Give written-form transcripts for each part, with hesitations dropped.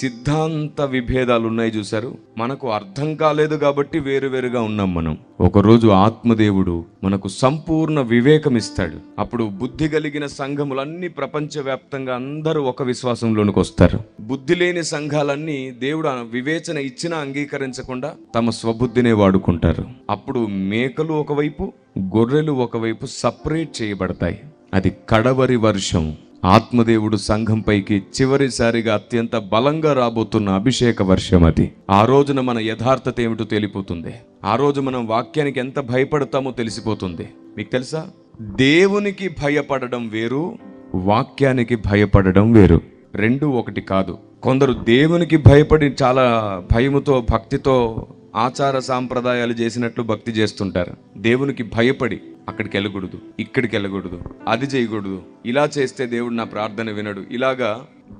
సిద్ధాంత విభేదాలు ఉన్నాయి చూశారు. మనకు అర్థం కాలేదు కాబట్టి వేరువేరుగా ఉన్నాం మనం. ఒకరోజు ఆత్మదేవుడు మనకు సంపూర్ణ వివేకం ఇస్తాడు. అప్పుడు బుద్ధి కలిగిన సంఘములన్నీ ప్రపంచవ్యాప్తంగా అందరూ ఒక విశ్వాసంలోనికి వస్తారు. బుద్ధి లేని సంఘాలన్నీ దేవుడు వివేచన ఇచ్చినా అంగీకరించకుండా తమ స్వబుద్ధినే వాడుకుంటారు. అప్పుడు మేకలు ఒకవైపు, గొర్రెలు ఒకవైపు సపరేట్ చేయబడతాయి. అది కడవరి వర్షం. ఆత్మదేవుడు సంఘంపైకి చివరిసారిగా అత్యంత బలంగా రాబోతున్న అభిషేక వర్షం అది. ఆ రోజున మన యథార్థత ఏమిటో తెలిపోతుంది. ఆ రోజు మనం వాక్యానికి ఎంత భయపడతామో తెలిసిపోతుంది. మీకు తెలుసా, దేవునికి భయపడడం వేరు, వాక్యానికి భయపడడం వేరు. రెండు ఒకటి కాదు. కొందరు దేవునికి భయపడి చాలా భయముతో భక్తితో ఆచార సాంప్రదాయాలు చేసినట్లు భక్తి చేస్తుంటారు. దేవునికి భయపడి అక్కడికి వెళ్ళకూడదు, ఇక్కడికి వెళ్ళకూడదు, అది చేయకూడదు, ఇలా చేస్తే దేవుడు నా ప్రార్థన వినడు, ఇలాగా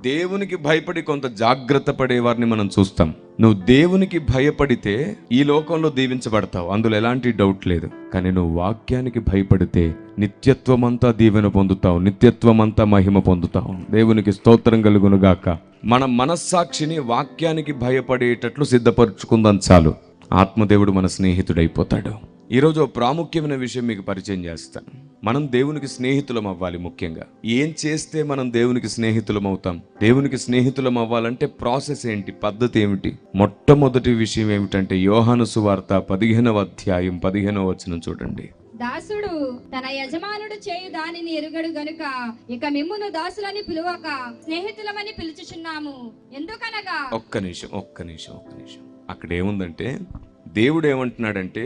దేవునికి భయపడి కొంత జాగ్రత్త పడేవారిని మనం చూస్తాం. నువ్వు దేవునికి భయపడితే ఈ లోకంలో దీవించబడతావు, అందులో ఎలాంటి డౌట్ లేదు. కానీ నువ్వు వాక్యానికి భయపడితే నిత్యత్వమంతా దీవెన పొందుతావు, నిత్యత్వమంతా మహిమ పొందుతావు. దేవునికి స్తోత్రం కలుగునుగాక. మన మనస్సాక్షిని వాక్యానికి భయపడేటట్లు సిద్ధపరచుకుందాం చాలు. ఆత్మదేవుడు మన స్నేహితుడైపోతాడు. ఈరోజు ప్రాముఖ్యమైన విషయం మీకు పరిచయం చేస్తాను. మనం దేవునికి స్నేహితులం అవ్వాలి. ముఖ్యంగా ఏం చేస్తే మనం దేవునికి స్నేహితులం అవుతాం? దేవునికి స్నేహితులం అవ్వాలంటే ప్రాసెస్ ఏంటి, పద్ధతి ఏమిటి? మొట్టమొదటి విషయం ఏమిటంటే యోహాను సువార్త 15వ అధ్యాయం 15వ వచనం చూడండి. దాసుడు తన యజమానుడు చేయు దానిని ఎరుగడు గనుక ఇక మిమ్మును దాసులని పిలువక స్నేహితులమని పిలుచుచున్నాము. ఎందుకనగా ఒక్క నిమిషం అక్కడ ఏముందంటే, దేవుడు ఏమంటున్నాడంటే,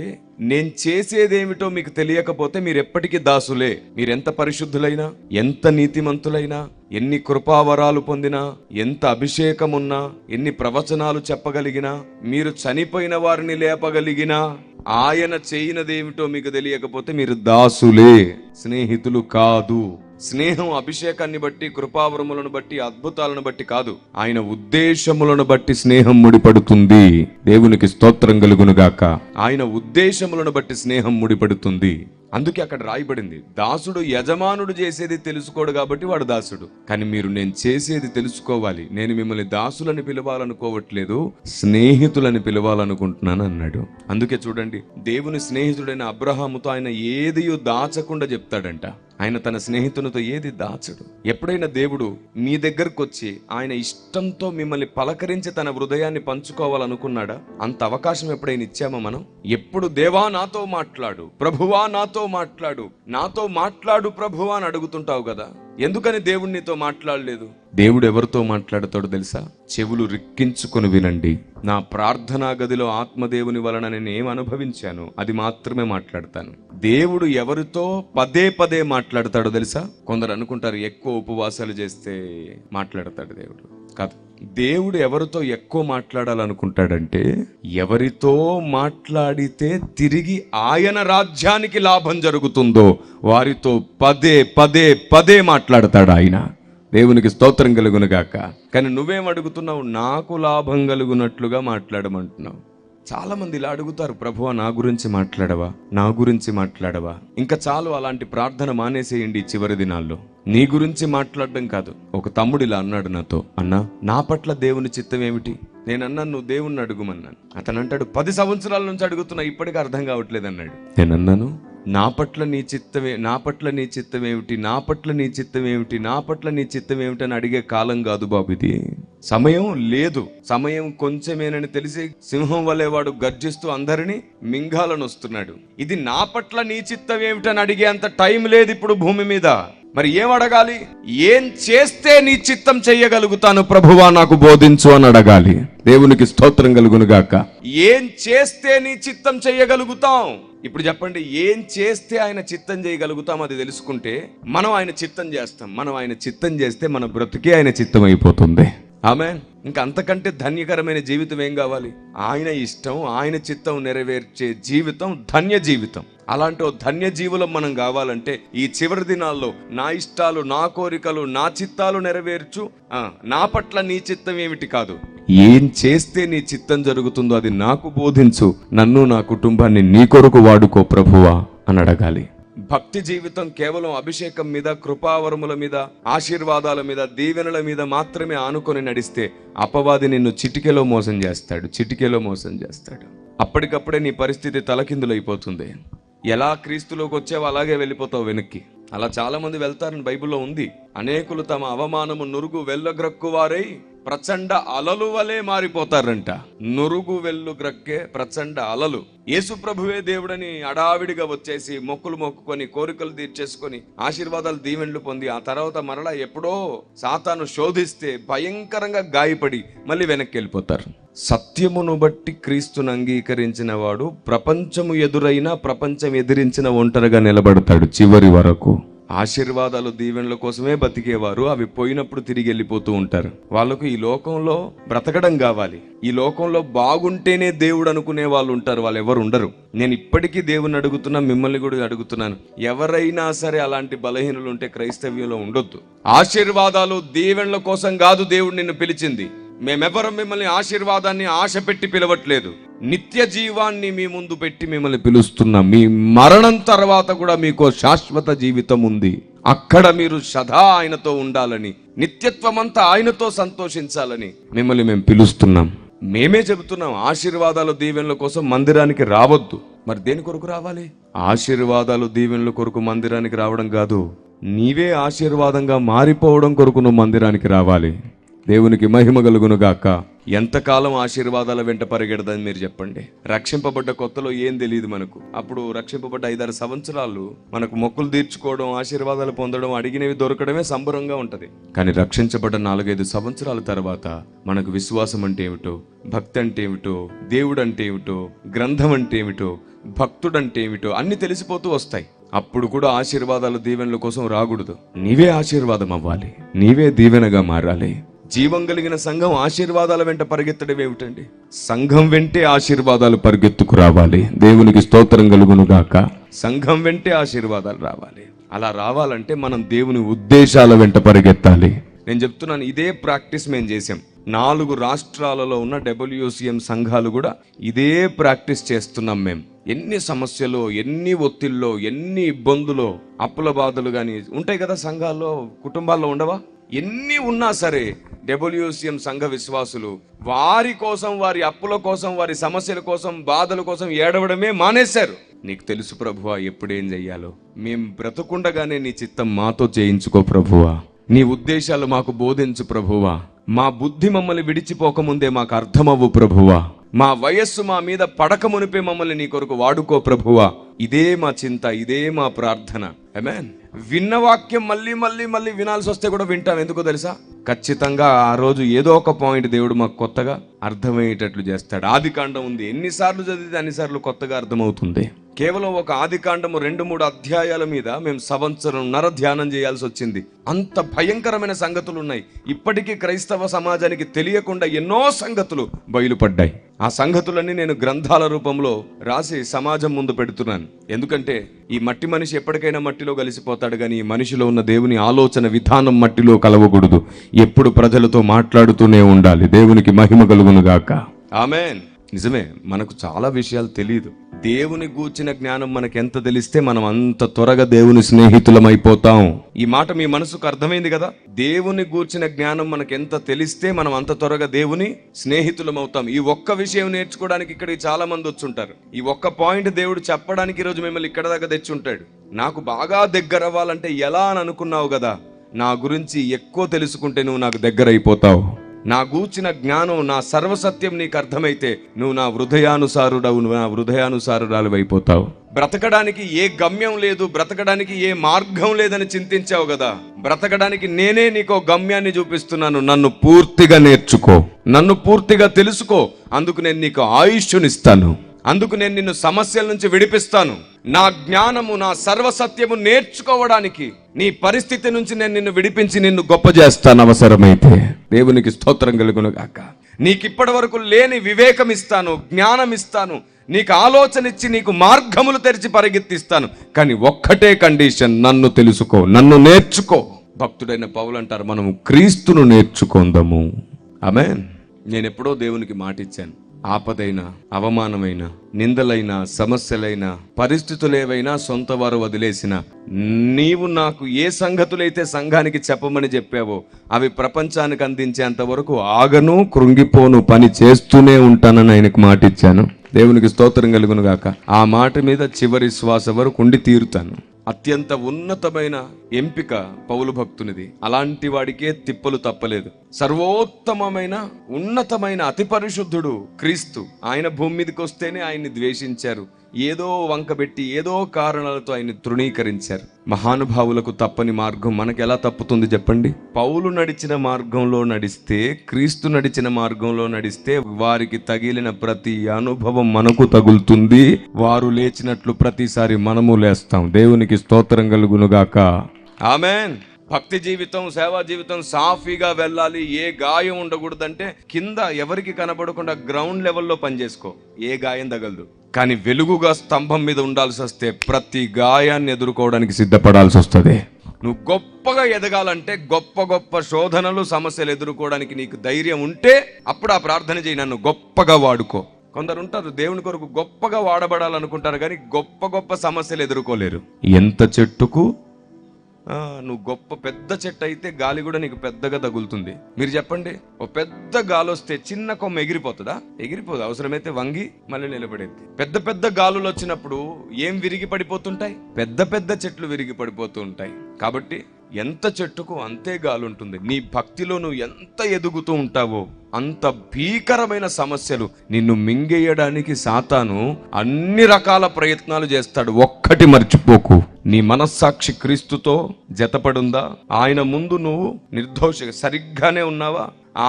నేను చేసేదేమిటో మీకు తెలియకపోతే మీరు ఎప్పటికీ దాసులే. మీరెంత పరిశుద్ధులైనా, ఎంత నీతిమంతులైనా, ఎన్ని కృపావరాలు పొందినా, ఎంత అభిషేకం ఉన్నా, ఎన్ని ప్రవచనాలు చెప్పగలిగినా, మీరు చనిపోయిన వారిని లేపగలిగినా, ఆయన చేయనదేమిటో మీకు తెలియకపోతే మీరు దాసులే, స్నేహితులు కాదు. స్నేహం అభిషేకాన్ని బట్టి, కృపావరములను బట్టి, అద్భుతాలను బట్టి కాదు, ఆయన ఉద్దేశములను బట్టి స్నేహం ముడిపడుతుంది. దేవునికి స్తోత్రం కలుగునుగాక. ఆయన ఉద్దేశములను బట్టి స్నేహం ముడిపడుతుంది. అందుకే అక్కడ రాయబడింది, దాసుడు యజమానుడు చేసేది తెలుసుకోడు కాబట్టి వాడు దాసుడు. కానీ మీరు నేను చేసేది తెలుసుకోవాలి. నేను మిమ్మల్ని దాసులని పిలవాలనుకోవట్లేదు, స్నేహితులని పిలవాలనుకుంటున్నాను అన్నాడు. అందుకే చూడండి, దేవుని స్నేహితుడైన అబ్రహాముతో ఆయన ఏదియో దాచకుండా చెప్తాడంట. ఆయన తన స్నేహితునితో ఏది దాచడు. ఎప్పుడైనా దేవుడు మీ దగ్గరకు వచ్చి ఆయన ఇష్టంతో మిమ్మల్ని పలకరించి తన హృదయాన్ని పంచుకోవాలనుకున్నాడా? అంత అవకాశం ఎప్పుడైనా ఇచ్చామా మనం? ఎప్పుడు దేవా నాతో మాట్లాడు, ప్రభువా నాతో మాట్లాడు, నాతో మాట్లాడు ప్రభువా అని అడుగుతుంటావు కదా. ఎందుకని దేవుడు నీతో మాట్లాడలేదు? దేవుడు ఎవరితో మాట్లాడతాడో తెలుసా? చెవులు రిక్కించుకొని వినండి. నా ప్రార్థనా గదిలో ఆత్మదేవుని వలన నేను ఏం అనుభవించాను అది మాత్రమే మాట్లాడతాను. దేవుడు ఎవరితో పదే పదే మాట్లాడతాడో తెలుసా? కొందరు అనుకుంటారు ఎక్కువ ఉపవాసాలు చేస్తే మాట్లాడతాడు దేవుడు. కాదు. దేవుడు ఎవరితో ఎక్కువ మాట్లాడాలనుకుంటాడంటే, ఎవరితో మాట్లాడితే తిరిగి ఆయన రాజ్యానికి లాభం జరుగుతుందో వారితో పదే పదే పదే మాట్లాడతాడు ఆయన. దేవునికి స్తోత్రం కలుగునుగాక. కానీ నువ్వేం అడుగుతున్నావు? నాకు లాభం కలుగునట్లుగా మాట్లాడమంటున్నావు. చాలా మంది ఇలా అడుగుతారు, ప్రభువా నా గురించి మాట్లాడవా, నా గురించి మాట్లాడవా. ఇంకా చాలు, అలాంటి ప్రార్థన మానేసేయండి చివరి దినాల్లో. నీ గురించి మాట్లాడడం కాదు. ఒక తమ్ముడు ఇలా అన్నాడు నాతో, అన్నా నా పట్ల దేవుని చిత్తం ఏమిటి? నేనన్నాను నువ్వు దేవుణ్ణి అడుగుమన్నాను. అతను అంటాడు 10 సంవత్సరాల నుంచి అడుగుతున్నా ఇప్పటికీ అర్థం కావట్లేదు అన్నాడు. నేనన్నాను నా పట్ల నీ చిత్తమే, నా పట్ల నీ చిత్తం ఏమిటి, నా పట్ల నీ చిత్తం ఏమిటి, నా పట్ల నీ చిత్తం ఏమిటి అని అడిగే కాలం కాదు బాబు ఇది. సమయం లేదు. సమయం కొంచెమేనని తెలిసి సింహం వలె వాడు గర్జిస్తూ అందరినీ మింగాలని వస్తున్నాడు. ఇది నా పట్ల నీ చిత్తం ఏమిటని అడిగే అంత టైం లేదు ఇప్పుడు భూమి మీద. మరి ఏం అడగాలి? ఏం చేస్తే నీ చిత్తం చెయ్యగలుగుతాను ప్రభువా నాకు బోధించు అని అడగాలి. దేవునికి స్తోత్రం కలుగునుగాక. ఏం చేస్తే నీ చిత్తం చెయ్యగలుగుతాం? ఇప్పుడు చెప్పండి, ఏం చేస్తే ఆయన చిత్తం చేయగలుగుతాం అది తెలుసుకుంటే మనం ఆయన చిత్తం చేస్తాం. మనం ఆయన చిత్తం చేస్తే మన బ్రతుకే ఆయన చిత్తం అయిపోతుంది. ఆమేన్. ఇంకా అంతకంటే ధన్యకరమైన జీవితం ఏం కావాలి? ఆయన ఇష్టం, ఆయన చిత్తం నెరవేర్చే జీవితం ధన్య జీవితం. అలాంటి ధన్య జీవులం మనం కావాలంటే ఈ చివరి దినాల్లో నా ఇష్టాలు, నా కోరికలు, నా చిత్తాలు నెరవేర్చు, నా పట్ల నీ చిత్తం ఏమిటి కాదు, ఏం చేస్తే నీ చిత్తం జరుగుతుందో అది నాకు బోధించు, నన్ను నా కుటుంబాన్ని నీ కొరకు వాడుకో ప్రభువా అని అడగాలి. భక్తి జీవితం కేవలం అభిషేకం మీద, కృపావరముల మీద, ఆశీర్వాదాల మీద, దీవెనల మీద మాత్రమే ఆనుకొని నడిస్తే అపవాది నిన్ను చిటికెలో మోసం చేస్తాడు. అప్పటికప్పుడే నీ పరిస్థితి తలకిందులైపోతుంది. ఎలా క్రీస్తులోకి వచ్చావో అలాగే వెళ్ళిపోతావు వెనక్కి. అలా చాలా మంది వెళ్తారని బైబిల్లో ఉంది. అనేకులు తమ అవమానము నురుగు వెళ్ళగ్రక్కువారై ప్రచండ అలలు వలె మారిపోతారంట. నురుగు వెళ్ళు గ్రక్కే ప్రచండ అలలు. యేసు ప్రభువే దేవుడని అడావిడిగా వచ్చేసి మొక్కులు మొక్కుకొని, కోరికలు తీర్చేసుకొని, ఆశీర్వాదాలు దీవెనలు పొంది, ఆ తర్వాత మరలా ఎప్పుడో సాతాను శోధిస్తే భయంకరంగా గాయపడి మళ్ళీ వెనక్కి వెళ్ళిపోతారు. సత్యమును బట్టి క్రీస్తును అంగీకరించిన వాడు ప్రపంచము ఎదురైనా, ప్రపంచం ఎదిరించిన ఒంటరిగా నిలబడతాడు చివరి వరకు. ఆశీర్వాదాలు దీవెనల కోసమే బతికేవారు అవి పోయినప్పుడు తిరిగి వెళ్ళిపోతూ ఉంటారు. వాళ్ళకు ఈ లోకంలో బ్రతకడం కావాలి, ఈ లోకంలో బాగుంటేనే దేవుడు అనుకునే వాళ్ళు ఉంటారు. వాళ్ళు ఎవరు ఉండరు. నేను ఇప్పటికీ దేవుని అడుగుతున్నా, మిమ్మల్ని కూడా అడుగుతున్నాను, ఎవరైనా సరే అలాంటి బలహీనులు ఉంటే క్రైస్తవ్యంలో ఉండొద్దు. ఆశీర్వాదాలు దీవెనల కోసం కాదు దేవుడు నిన్ను పిలిచింది. మేమెవరం మిమ్మల్ని ఆశీర్వాదాన్ని ఆశ పెట్టి పిలవట్లేదు. నిత్య జీవాన్ని మీ ముందు పెట్టి మిమ్మల్ని పిలుస్తున్నాం. మీ మరణం తర్వాత కూడా మీకు శాశ్వత జీవితం ఉంది. అక్కడ మీరు సదా ఆయనతో ఉండాలని, నిత్యత్వమంతా ఆయనతో సంతోషించాలని మిమ్మల్ని మేము పిలుస్తున్నాం. మేమే చెబుతున్నాం, ఆశీర్వాదాలు దీవెనల కోసం మందిరానికి రావద్దు. మరి దేని కొరకు రావాలి? ఆశీర్వాదాలు దీవెనల కొరకు మందిరానికి రావడం కాదు, నీవే ఆశీర్వాదంగా మారిపోవడం కొరకు నువ్వు మందిరానికి రావాలి. దేవునికి మహిమ కలుగును గాక. ఎంతకాలం ఆశీర్వాదాల వెంట పరిగెడదని మీరు చెప్పండి. రక్షింపబడ్డ కొత్తలో ఏం తెలియదు మనకు. అప్పుడు రక్షింపబడ్డ 5-6 సంవత్సరాలు మనకు మొక్కులు తీర్చుకోవడం, ఆశీర్వాదాలు పొందడం, అడిగినవి దొరకడమే సంబరంగా ఉంటది. కానీ రక్షించబడ్డ 4-5 సంవత్సరాల తర్వాత మనకు విశ్వాసం అంటే ఏమిటో, భక్తి అంటే ఏమిటో, దేవుడు అంటే ఏమిటో, గ్రంథం అంటే ఏమిటో, భక్తుడు అంటే ఏమిటో అన్ని తెలిసిపోతూ వస్తాయి. అప్పుడు కూడా ఆశీర్వాదాలు దీవెనల కోసం రాకూడదు. నీవే ఆశీర్వాదం అవ్వాలి, నీవే దీవెనగా మారాలి. జీవం కలిగిన సంఘం ఆశీర్వాదాల వెంట పరిగెత్తడం ఏమిటండి? సంఘం వెంటే ఆశీర్వాదాలు పరిగెత్తుకు రావాలి. దేవునికి స్తోత్రం కలుగును గాక. సంఘం వెంటే ఆశీర్వాదాలు రావాలి. అలా రావాలంటే మనం దేవుని ఉద్దేశాల వెంట పరిగెత్తాలి. నేను చెప్తున్నాను, ఇదే ప్రాక్టీస్ మేము చేసాం. 4 రాష్ట్రాలలో ఉన్న WCM సంఘాలు కూడా ఇదే ప్రాక్టీస్ చేస్తున్నాం మేము. ఎన్ని సమస్యలు, ఎన్ని ఒత్తిళ్ళలో, ఎన్ని ఇబ్బందులో, అప్పుల బాధలు కానీ ఉంటాయి కదా సంఘాల్లో, కుటుంబాల్లో ఉండవా? ఎన్ని ఉన్నా సరే WCM సంఘ విశ్వాసులు వారి కోసం, వారి అప్పుల కోసం, వారి సమస్యల కోసం, బాధల కోసం ఏడవడమే మానేశారు. నీకు తెలుసు ప్రభువా ఎప్పుడేం చెయ్యాలో. మేం బ్రతుకుండగానే నీ చిత్తం మాతో చేయించుకో ప్రభువా. నీ ఉద్దేశాలు మాకు బోధించు ప్రభువా. మా బుద్ధి మమ్మల్ని విడిచిపోకముందే మాకు అర్థమవ్వు ప్రభువా. మా వయస్సు మా మీద పడక మునిపే మమ్మల్ని నీ కొరకు వాడుకో ప్రభువా. ఇదే మా చింత, ఇదే మా ప్రార్థన. ఆమేన్. విన్న వాక్యం మళ్ళీ మళ్ళీ మళ్ళీ వినాల్సి వస్తే కూడా వింటాం. ఎందుకో తెలుసా? ఖచ్చితంగా ఆ రోజు ఏదో ఒక పాయింట్ దేవుడు మాకు కొత్తగా అర్థమయ్యేటట్లు చేస్తాడు. ఆదికాండం ఉంది, ఎన్నిసార్లు చదివితే అన్నిసార్లు కొత్తగా అర్థమవుతుంది. కేవలం ఒక ఆదికాండము 2-3 అధ్యాయాల మీద మేము 1.5 సంవత్సరం ధ్యానం చేయాల్సి వచ్చింది. అంత భయంకరమైన సంగతులు ఉన్నాయి. ఇప్పటికీ క్రైస్తవ సమాజానికి తెలియకుండా ఎన్నో సంగతులు బయలుపడ్డాయి. ఆ సంగతులన్నీ నేను గ్రంథాల రూపంలో రాసి సమాజం ముందు పెడుతున్నాను. ఎందుకంటే ఈ మట్టి మనిషి ఎప్పటికైనా మట్టిలో కలిసిపోతాడు, కానీ ఈ మనిషిలో ఉన్న దేవుని ఆలోచన విధానం మట్టిలో కలవకూడదు. ఎప్పుడు ప్రజలతో మాట్లాడుతూనే ఉండాలి. దేవునికి మహిమ కలుగును గాక. ఆమేన్. నిజమే, మనకు చాలా విషయాలు తెలియదు. దేవుని గూర్చిన జ్ఞానం మనకు ఎంత తెలిస్తే మనం అంత త్వరగా దేవుని స్నేహితులమైపోతాం. ఈ మాట మీ మనసుకు అర్థమైంది కదా? దేవుని గూర్చిన జ్ఞానం మనకు ఎంత తెలిస్తే మనం అంత త్వరగా దేవుని స్నేహితులమవుతాం. ఈ ఒక్క విషయం నేర్చుకోవడానికి ఇక్కడికి చాలా మంది వచ్చుంటారు. ఈ ఒక్క పాయింట్ దేవుడు చెప్పడానికి ఈరోజు మిమ్మల్ని ఇక్కడ దాకా తెచ్చుంటాడు. నాకు బాగా దగ్గర అవ్వాలంటే ఎలా అని అనుకున్నావు కదా? నా గురించి ఎక్కువ తెలుసుకుంటే నువ్వు నాకు దగ్గర అయిపోతావు. నా గూర్చిన జ్ఞానం, నా సర్వసత్యం నీకు అర్థమైతే నువ్వు నా హృదయానుసారుడవు, నా హృదయానుసారురాలు అయిపోతావు. బ్రతకడానికి ఏ గమ్యం లేదు, బ్రతకడానికి ఏ మార్గం లేదని చింతించావు కదా? బ్రతకడానికి నేనే నీకో గమ్యాన్ని చూపిస్తున్నాను. నన్ను పూర్తిగా నేర్చుకో, నన్ను పూర్తిగా తెలుసుకో. అందుకు నేను నీకు ఆయుష్నిస్తాను. అందుకు నేను నిన్ను సమస్యల నుంచి విడిపిస్తాను. నా జ్ఞానము, నా సర్వసత్యము నేర్చుకోవడానికి నీ పరిస్థితి నుంచి నేను నిన్ను విడిపించి నిన్ను గొప్ప చేస్తాను అవసరమైతే. దేవునికి స్తోత్రం కలుగును గాక. నీకు ఇప్పటి వరకు లేని వివేకం ఇస్తాను, జ్ఞానం ఇస్తాను, నీకు ఆలోచన ఇచ్చి నీకు మార్గములు తెరిచి పరిగెత్తిస్తాను. కానీ ఒక్కటే కండిషన్, నన్ను తెలుసుకో, నన్ను నేర్చుకో. భక్తుడైన పౌలు అంటారు, మనము క్రీస్తును నేర్చుకుందాము. ఆమేన్. నేను ఎప్పుడో దేవునికి మాట ఇచ్చాను, ఆపదైన, అవమానమైన, నిందలైన, సమస్యలైన, పరిస్థితులేవైనా సొంత వారు వదిలేసిన, నీవు నాకు ఏ సంగతులైతే సంఘానికి చెప్పమని చెప్పావో అవి ప్రపంచానికి అందించేంత వరకు ఆగను, కృంగిపోను, పని చేస్తూనే ఉంటానని ఆయనకు మాట ఇచ్చాను. దేవునికి స్తోత్రం కలుగును గాక. ఆ మాట మీద చివరి శ్వాస వరకు ఉండి తీరుతాను. అత్యంత ఉన్నతమైన ఎంపిక పౌలు భక్తునిది. అలాంటి వాడికే తిప్పలు తప్పలేదు. సర్వోత్తమమైన, ఉన్నతమైన, అతి పరిశుద్ధుడు క్రీస్తు. ఆయన భూమి మీదకి వస్తేనే ఆయన్ని ద్వేషించారు. ఏదో వంకబెట్టి, ఏదో కారణాలతో ఆయన్ని తృణీకరించారు. మహానుభావులకు తప్పని మార్గం మనకు ఎలా తప్పుతుంది చెప్పండి? పౌలు నడిచిన మార్గంలో నడిస్తే, క్రీస్తు నడిచిన మార్గంలో నడిస్తే వారికి తగిలిన ప్రతి అనుభవం మనకు తగులుతుంది. వారు లేచినట్లు ప్రతిసారి మనము లేస్తాం. దేవునికి స్తోత్రం కలుగునుగాక. ఆమేన్. భక్తి జీవితం, సేవా జీవితం సాఫీగా వెళ్ళాలి. ఏ గాయం ఉండకూడదంటే కింద ఎవరికి కనబడకుండా గ్రౌండ్ లెవెల్లో పనిచేసుకో, ఏ గాయం తగలదు. కానీ వెలుగుగా స్తంభం మీద ఉండాల్సి వస్తే ప్రతి గాయాన్ని ఎదుర్కోవడానికి సిద్ధపడాల్సి వస్తుంది. నువ్వు గొప్పగా ఎదగాలంటే, గొప్ప గొప్ప శోధనలు, సమస్యలు ఎదుర్కోవడానికి నీకు ధైర్యం ఉంటే అప్పుడు ఆ ప్రార్థన చేయి, నన్ను గొప్పగా వాడుకో. కొందరు ఉంటారు దేవుని కొరకు గొప్పగా వాడబడాలనుకుంటారు కానీ గొప్ప గొప్ప సమస్యలు ఎదుర్కోలేరు. ఎంత చెట్టుకు నువ్వు గొప్ప పెద్ద చెట్టు అయితే గాలి కూడా నీకు పెద్దగా తగులుతుంది. మీరు చెప్పండి, ఓ పెద్ద గాలి వస్తే చిన్న కొమ్మ ఎగిరిపోతుందా? ఎగిరిపోదు. అవసరమైతే వంగి మళ్ళీ నిలబడేది. పెద్ద పెద్ద గాలులు వచ్చినప్పుడు ఏం విరిగి పడిపోతుంటాయి? పెద్ద పెద్ద చెట్లు విరిగి పడిపోతూ ఉంటాయి. కాబట్టి ఎంత చెట్టుకు అంతే గాలి ఉంటుంది. నీ భక్తిలో నువ్వు ఎంత ఎదుగుతూ ఉంటావో అంత భీకరమైన సమస్యలు నిన్ను మింగేయడానికి సాతాను అన్ని రకాల ప్రయత్నాలు చేస్తాడు. ఒక్కటి మర్చిపోకు, నీ మనస్సాక్షి క్రీస్తుతో జతపడుందా? ఆయన ముందు నువ్వు నిర్దోష సరిగ్గానే ఉన్నావా?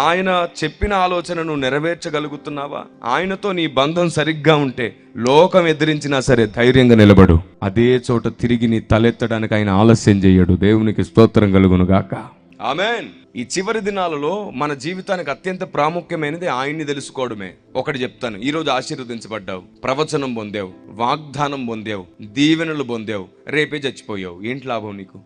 ఆయన చెప్పిన ఆలోచనను నెరవేర్చగలుగుతున్నావా? ఆయనతో నీ బంధం సరిగ్గా ఉంటే లోకం ఎదిరించినా సరే ధైర్యంగా నిలబడు. అదే చోట తిరిగి నీ తలెత్తడానికి ఆయన ఆలస్యం చేయడు. దేవునికి స్తోత్రం కలుగును గాక. ఆమేన్. ఈ చివరి దినాలలో మన జీవితానికి అత్యంత ప్రాముఖ్యమైనది ఆయన్ని తెలుసుకోవడమే. ఒకటి చెప్తాను, ఈ రోజు ఆశీర్వదించబడ్డావు, ప్రవచనం పొందావు, వాగ్దానం పొందావు, దీవెనలు పొందావు, రేపే చచ్చిపోయావు. ఏంటి లాభం నీకు?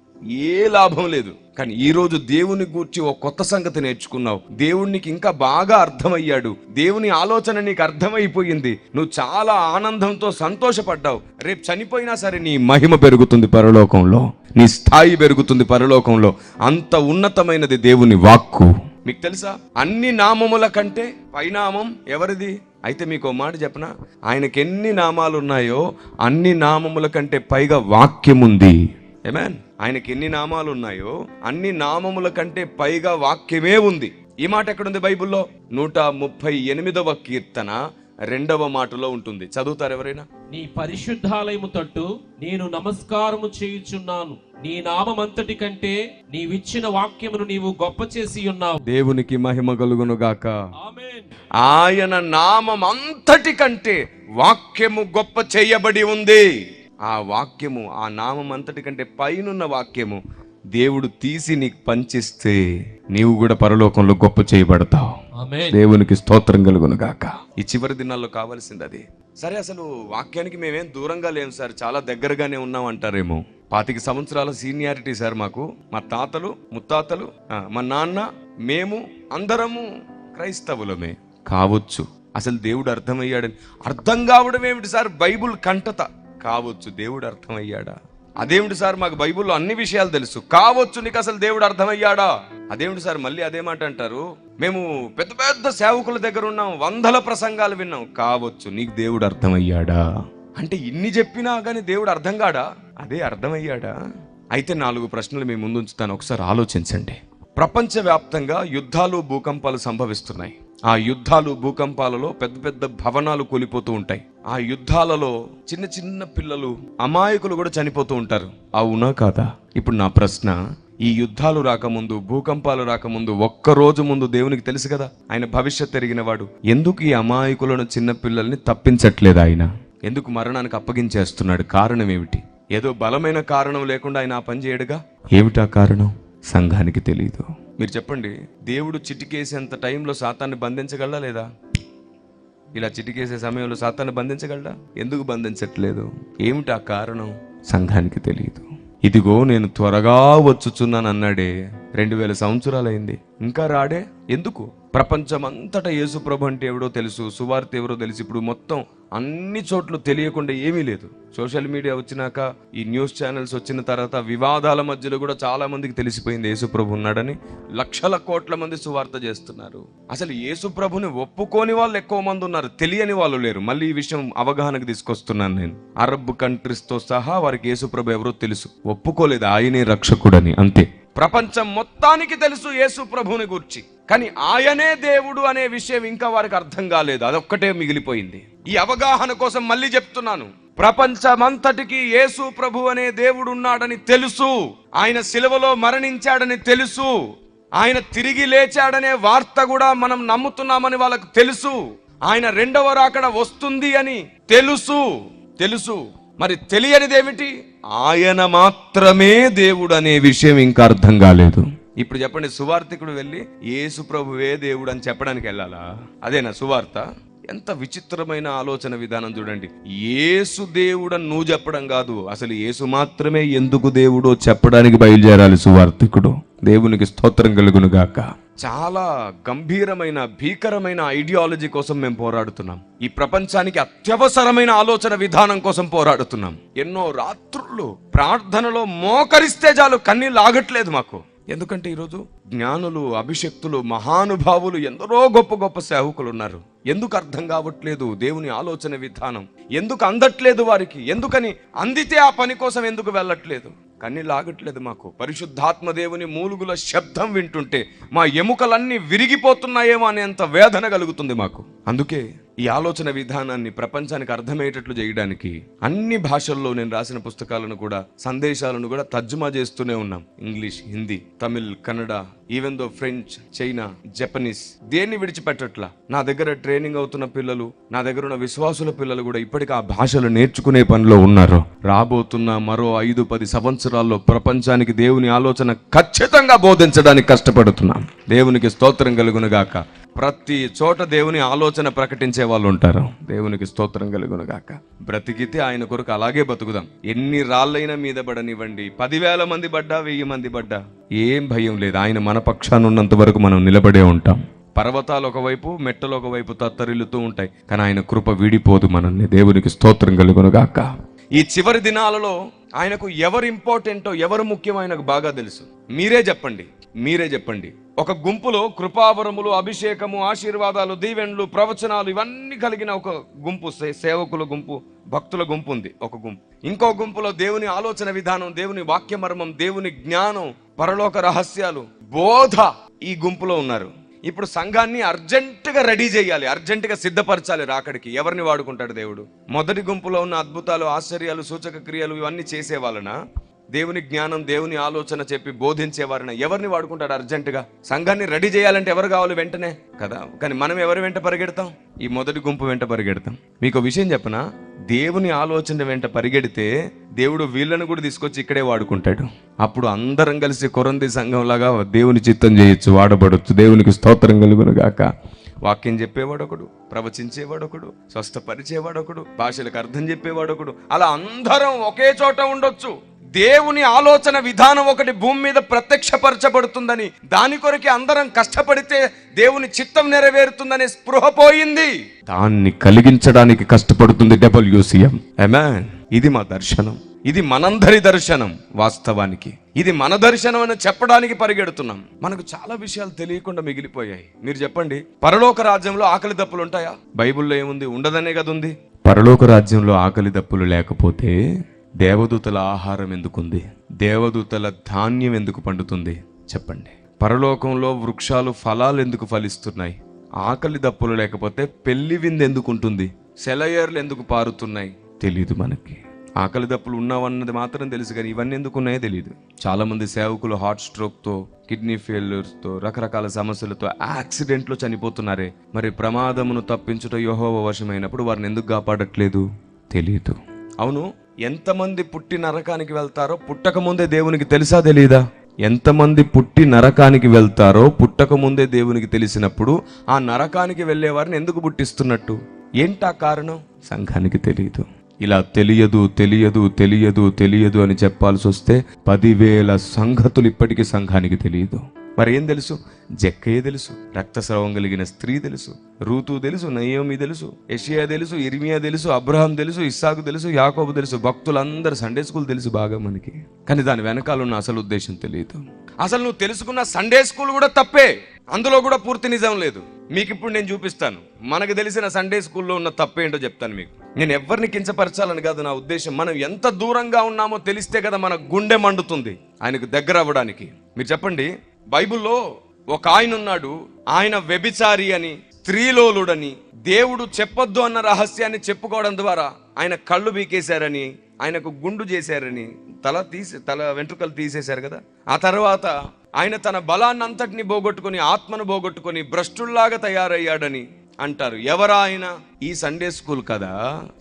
ఏ లాభం లేదు. కానీ ఈ రోజు దేవుని గూర్చి ఒక కొత్త సంగతి నేర్చుకున్నావు. దేవునికి ఇంకా బాగా అర్థమయ్యాడు. దేవుని ఆలోచన నీకు అర్థమైపోయింది. నువ్వు చాలా ఆనందంతో సంతోషపడ్డావు. రేపు చనిపోయినా సరే నీ మహిమ పెరుగుతుంది పరలోకంలో, నీ స్థాయి పెరుగుతుంది పరలోకంలో. అంత ఉన్నతమైనది దేవుని వాక్కు. మీకు తెలుసా, అన్ని నామముల కంటే పైనామం ఎవరిది? అయితే మీకు ఓ మాట చెప్పనా, ఆయనకి ఎన్ని నామాలు ఉన్నాయో అన్ని నామముల కంటే పైగా వాక్యం ఉంది. ఆమేన్. ఆయనకి ఎన్ని నామాలు ఉన్నాయో అన్ని నామముల కంటే పైగా వాక్యమే ఉంది. ఈ మాట ఎక్కడుంది బైబిల్లో? 138వ కీర్తన 2వ మాటలో ఉంటుంది. చదువుతారు ఎవరైనా? నీ పరిశుద్ధాలయము తట్టు నేను నమస్కారము చేయుచున్నాను. నీ నామమంతటి కంటే నీవిచ్చిన వాక్యమును నీవు గొప్ప చేసి ఉన్నావు. దేవునికి మహిమ కలుగును గాక. ఆమేన్. ఆయన నామం అంతటి కంటే వాక్యము గొప్ప చేయబడి ఉంది. ఆ వాక్యము, ఆ నామం అంతటి కంటే పైనున్న వాక్యము దేవుడు తీసి నీకు పంచిస్తే నీవు కూడా పరలోకంలో గొప్ప చేయబడతావు. ఆమేన్. దేవునికి స్తోత్రం కలుగును గాక. ఈ చివరి దినాల్లో కావాల్సింది అది. సరే, అసలు వాక్యానికి మేమేం దూరంగా లేము సార్, చాలా దగ్గరగానే ఉన్నాం అంటారేమో. 25 సంవత్సరాల సీనియారిటీ సార్ మాకు. మా తాతలు, ముత్తాతలు, మా నాన్న, మేము అందరము క్రైస్తవులమే కావచ్చు. అసలు దేవుడు అర్థమయ్యాడని అర్థం కావడం ఏమిటి సార్? బైబుల్ కంటత కావచ్చు. దేవుడు అర్థమయ్యాడా? అదేమిటి సార్ మాకు బైబుల్లో అన్ని విషయాలు తెలుసు కావచ్చు. నీకు అసలు దేవుడు అర్థమయ్యాడా? అదేమిటి సార్ మళ్ళీ అదే మాట అంటారు? మేము పెద్ద పెద్ద సేవకుల దగ్గర ఉన్నాం, 100 ప్రసంగాలు విన్నాం కావచ్చు. నీకు దేవుడు అర్థమయ్యాడా? అంటే ఇన్ని చెప్పినా కానీ దేవుడు అర్థం కాడా? అదే అర్థమయ్యాడా? అయితే 4 ప్రశ్నలు మీ ముందు ఉంచుతాను, ఒకసారి ఆలోచించండి. ప్రపంచవ్యాప్తంగా యుద్ధాలు, భూకంపాలు సంభవిస్తున్నాయి. ఆ యుద్ధాలు, భూకంపాలలో పెద్ద పెద్ద భవనాలు కూలిపోతూ ఉంటాయి. ఆ యుద్ధాలలో చిన్న చిన్న పిల్లలు, అమాయకులు కూడా చనిపోతూ ఉంటారు. అవునా కాదా? ఇప్పుడు నా ప్రశ్న, ఈ యుద్ధాలు రాకముందు, భూకంపాలు రాకముందు, ఒక్కరోజు ముందు దేవునికి తెలుసు కదా, ఆయన భవిష్యత్ ఎరిగిన వాడు. ఎందుకు ఈ అమాయకులను, చిన్న పిల్లల్ని తప్పించట్లేదు? ఆయన ఎందుకు మరణానికి అప్పగించేస్తున్నాడు? కారణం ఏమిటి? ఏదో బలమైన కారణం లేకుండా ఆయన ఆ పని చేయడుగా. ఏమిటా కారణం? సంఘానికి తెలియదు. మీరు చెప్పండి, దేవుడు చిటికేసేంత టైంలో సాతాన్ని బంధించగలడా లేదా? ఇలా చిటికేసే సమయంలో సాతాన్ని బంధించగలడా? ఎందుకు బంధించట్లేదు? ఏమిటి ఆ కారణం? సంఘానికి తెలియదు. ఇదిగో నేను త్వరగా వచ్చుచున్నాను అన్నాడే, 2000 సంవత్సరాలైంది, ఇంకా రాడే. ఎందుకు? ప్రపంచం అంతటా యేసు ప్రభు అంటే ఎవడో తెలుసు, సువార్త ఎవరో తెలుసు. ఇప్పుడు మొత్తం అన్ని చోట్ల తెలియకుండా ఏమీ లేదు. సోషల్ మీడియా వచ్చినాక, ఈ న్యూస్ ఛానల్స్ వచ్చిన తర్వాత వివాదాల మధ్యలో కూడా చాలా మందికి తెలిసిపోయింది యేసు ప్రభు ఉన్నాడని. లక్షల కోట్ల మంది సువార్త చేస్తున్నారు. అసలు యేసు ప్రభుని ఒప్పుకోని వాళ్ళు ఎక్కువ మంది ఉన్నారు, తెలియని వాళ్ళు లేరు. మళ్ళీ ఈ విషయం అవగాహనకు తీసుకొస్తున్నాను నేను. అరబ్ కంట్రీస్ తో సహా వారికి యేసు ప్రభు ఎవరో తెలుసు, ఒప్పుకోలేదు ఆయనే రక్షకుడని, అంతే. ప్రపంచం మొత్తానికి తెలుసు యేసు ప్రభుని గూర్చి, కానీ ఆయనే దేవుడు అనే విషయం ఇంకా వారికి అర్థం కాలేదు. అదొక్కటే మిగిలిపోయింది. ఈ అవగాహన కోసం మళ్ళీ చెప్తున్నాను, ప్రపంచమంతటికి యేసు ప్రభు అనే దేవుడు ఉన్నాడని తెలుసు, ఆయన సిలువలో మరణించాడని తెలుసు, ఆయన తిరిగి లేచాడనే వార్త కూడా మనం నమ్ముతున్నామని వాళ్ళకు తెలుసు, ఆయన రెండవ రాకడ వస్తుంది అని తెలుసు. మరి తెలియనిదేమిటి? ఆయన మాత్రమే దేవుడు అనే విషయం ఇంకా అర్థం కాలేదు. ఇప్పుడు చెప్పండి, సువార్తికుడు వెళ్ళి యేసు ప్రభువే దేవుడు అని చెప్పడానికి వెళ్ళాలా? అదేనా సువార్త? ఎంత విచిత్రమైన ఆలోచన విధానం చూడండి. యేసు దేవుడు అని నువ్వు చెప్పడం కాదు, అసలు యేసు మాత్రమే ఎందుకు దేవుడో చెప్పడానికి బయలుదేరాలి సువార్తికుడు. దేవునికి స్తోత్రం కలుగును గాక. చాలా గంభీరమైన భీకరమైన ఐడియాలజీ కోసం మేము పోరాడుతున్నాం. ఈ ప్రపంచానికి అత్యవసరమైన ఆలోచన విధానం కోసం పోరాడుతున్నాం. ఎన్నో రాత్రులు ప్రార్థనలో మోకరిస్తే చాలు కన్నీళ్ళు ఆగట్లేదు మాకు. ఎందుకంటే ఈరోజు జ్ఞానులు, అభిషక్తులు, మహానుభావులు, ఎందరో గొప్ప గొప్ప సేవకులు ఉన్నారు. ఎందుకు అర్థం కావట్లేదు దేవుని ఆలోచన విధానం? ఎందుకు అందట్లేదు వారికి? ఎందుకని అందితే ఆ పని కోసం ఎందుకు వెళ్ళట్లేదు? కన్నీళ్ళు ఆగట్లేదు మాకు. పరిశుద్ధాత్మ దేవుని మూలుగుల శబ్దం వింటుంటే మా ఎముకలన్నీ విరిగిపోతున్నాయేమో అనేంత వేదన కలుగుతుంది మాకు. అందుకే ఈ ఆలోచన విధానాన్ని ప్రపంచానికి అర్థమయ్యేటట్లు చేయడానికి అన్ని భాషల్లో నేను రాసిన పుస్తకాలను కూడా, సందేశాలను కూడా తర్జుమా చేస్తూనే ఉన్నాం. English, Hindi, Tamil, Kannada, even though French, China, Japanese, దేన్ని విడిచిపెట్టట్లా. నా దగ్గర ట్రైనింగ్ అవుతున్న పిల్లలు, నా దగ్గర ఉన్న విశ్వాసుల పిల్లలు కూడా ఇప్పటికీ ఆ భాషలు నేర్చుకునే పనిలో ఉన్నారు. రాబోతున్న మరో 5-10 సంవత్సరాల్లో ప్రపంచానికి దేవుని ఆలోచన ఖచ్చితంగా బోధించడానికి కష్టపడుతున్నాం. దేవునికి స్తోత్రం కలుగును గాక. ప్రతి చోట దేవుని ఆలోచన ప్రకటించే వాళ్ళు ఉంటారు. దేవునికి స్తోత్రం కలుగును గాక. బ్రతికితే ఆయన కొరకు అలాగే బతుకుదాం. ఎన్ని రాళ్ళైనా మీద పడనివ్వండి, 10,000 మంది పడ్డా, 1000 మంది పడ్డా ఏం భయం లేదు. ఆయన మన పక్షాన ఉన్నంత వరకు మనం నిలబడే ఉంటాం. పర్వతాలు ఒకవైపు, మెట్టలు ఒకవైపు తత్తరిల్లుతూ ఉంటాయి, కానీ ఆయన కృప వీడిపోదు మనల్ని. దేవునికి స్తోత్రం కలుగును గాక. ఈ చివరి దినాలలో ఆయనకు ఎవరు ఇంపార్టెంటో, ఎవరు ముఖ్యం ఆయనకు బాగా తెలుసు. మీరే చెప్పండి. ఒక గుంపులో కృపావరములు, అభిషేకము, ఆశీర్వాదాలు, దీవెన్లు, ప్రవచనాలు ఇవన్నీ కలిగిన ఒక గుంపు, సేవకుల గుంపు, భక్తుల గుంపు ఉంది ఒక గుంపు. ఇంకో గుంపులో దేవుని ఆలోచన విధానం, దేవుని వాక్యమర్మం, దేవుని జ్ఞానం, పరలోక రహస్యాలు, బోధ ఈ గుంపులో ఉన్నారు. ఇప్పుడు సంఘాన్ని అర్జెంటుగా రెడీ చేయాలి, అర్జెంటుగా సిద్ధపరచాలి రాకడికి. ఎవరిని వాడుకుంటాడు దేవుడు? మొదటి గుంపులో ఉన్న అద్భుతాలు, ఆశ్చర్యాలు, సూచక క్రియలు ఇవన్నీ చేసే వాళ్ళన, దేవుని జ్ఞానం, దేవుని ఆలోచన చెప్పి బోధించేవారిన ఎవరిని వాడుకుంటాడు అర్జెంటుగా? సంఘాన్ని రెడీ చేయాలంటే ఎవరు కావాలి? వెంటనే కదా. కానీ మనం ఎవరి వెంట పరిగెడతాం? ఈ మొదటి గుంపు వెంట పరిగెడతాం. మీకు విషయం చెప్పనా, దేవుని ఆలోచన వెంట పరిగెడితే దేవుడు వీళ్ళను కూడా తీసుకొచ్చి ఇక్కడే వాడుకుంటాడు. అప్పుడు అందరం కలిసి కొరంది సంఘంలాగా దేవుని చిత్తం చేయొచ్చు, వాడబడొచ్చు. దేవునికి స్తోత్రం కలుగును గాక. వాక్యం చెప్పేవాడొకడు, ప్రవచించేవాడొకడు, స్వస్థపరిచేవాడొకడు, భాషలకు అర్థం చెప్పేవాడొకడు, అలా అందరం ఒకే చోట ఉండొచ్చు. దేవుని ఆలోచన విధానం ఒకటి భూమి మీద ప్రత్యక్షపరచబడుతుందని, దాని కొరకే అందరం కష్టపడితే దేవుని చిత్తం నెరవేరుతుందనే స్పృహ పోయింది. దాన్ని కలిగించడానికి కష్టపడుతుంది WCM. ఆమేన్. ఇది మా దర్శనం, ఇది మనందరి దర్శనం. వాస్తవానికి ఇది మన దర్శనం అని చెప్పడానికి పరిగెడుతున్నాం. మనకు చాలా విషయాలు తెలియకుండా మిగిలిపోయాయి. మీరు చెప్పండి, పరలోక రాజ్యంలో ఆకలి దప్పులు ఉంటాయా? బైబిల్లో ఏముంది? ఉండదనే కదా ఉంది. పరలోక రాజ్యంలో ఆకలి దప్పులు లేకపోతే దేవదూతల ఆహారం ఎందుకుంది? దేవదూతల ధాన్యం ఎందుకు పండుతుంది? చెప్పండి. పరలోకంలో వృక్షాలు, ఫలాలు ఎందుకు ఫలిస్తున్నాయి? ఆకలి దప్పులు లేకపోతే పెళ్లి విందు ఎందుకు ఉంటుంది? సెలయేర్లు ఎందుకు పారుతున్నాయి? తెలీదు మనకి. ఆకలి దప్పులు ఉన్నావన్నది మాత్రం తెలుసు, కానీ ఇవన్నీ ఎందుకు ఉన్నాయో తెలియదు. చాలా మంది సేవకులు హార్ట్ స్ట్రోక్తో, కిడ్నీ ఫెయిల్యూర్స్తో, రకరకాల సమస్యలతో, యాక్సిడెంట్లో చనిపోతున్నారే. మరి ప్రమాదమును తప్పించుట యెహోవా వశమైనప్పుడు వారిని ఎందుకు కాపాడట్లేదు? తెలీదు. అవును, ఎంతమంది పుట్టి నరకానికి వెళ్తారో పుట్టక ముందే దేవునికి తెలుసా తెలీదా? ఎంతమంది పుట్టి నరకానికి వెళ్తారో పుట్టక ముందే దేవునికి తెలిసినప్పుడు ఆ నరకానికి వెళ్ళే వారిని ఎందుకు పుట్టిస్తున్నట్టు? ఏంటా కారణం? సంఘానికి తెలియదు. ఇలా తెలియదు అని చెప్పాల్సి వస్తే 10,000 సంగతులు ఇప్పటికీ సంఘానికి తెలియదు. మరి ఏం తెలుసు? జక్కయ్య తెలుసు, రక్తస్రావం కలిగిన స్త్రీ తెలుసు, రూతు తెలుసు, నయోమి తెలుసు, యెషయా తెలుసు, ఇర్మియా తెలుసు, అబ్రహాం తెలుసు, ఇస్సాకు తెలుసు, యాకోబు తెలుసు. భక్తులందరూ సండే స్కూల్ తెలుసు బాగా మనకి, కానీ దాని వెనకాల ఉన్న అసలు ఉద్దేశం తెలియదు. అసలు నువ్వు తెలుసుకున్న సండే స్కూల్ కూడా తప్పే, అందులో కూడా పూర్తి నిజం లేదు. మీకు ఇప్పుడు నేను చూపిస్తాను. మనకు తెలిసిన సండే స్కూల్లో ఉన్న తప్పేంటో చెప్తాను మీకు. నేను ఎవరిని కించపరచాలని కాదు నా ఉద్దేశం. మనం ఎంత దూరంగా ఉన్నామో తెలిస్తే కదా మన గుండె మండుతుంది ఆయనకు దగ్గర అవ్వడానికి. మీరు చెప్పండి, బైబిల్లో ఒక ఆయన ఉన్నాడు, ఆయన వ్యభిచారి అని, స్త్రీలోలుడని, దేవుడు చెప్పొద్దు అన్న రహస్యాన్ని చెప్పుకోవడం ద్వారా ఆయన కళ్ళు బీకేశారని, ఆయనకు గుండు చేశారని, తల వెంట్రుకలు తీసేశారు కదా. ఆ తర్వాత ఆయన తన బలాన్ని అంతటిని పోగొట్టుకొని, ఆత్మను పోగొట్టుకొని భ్రష్టుల్లాగా తయారయ్యాడని అంటారు. ఎవరా ఆయన? ఈ సండే స్కూల్ కదా,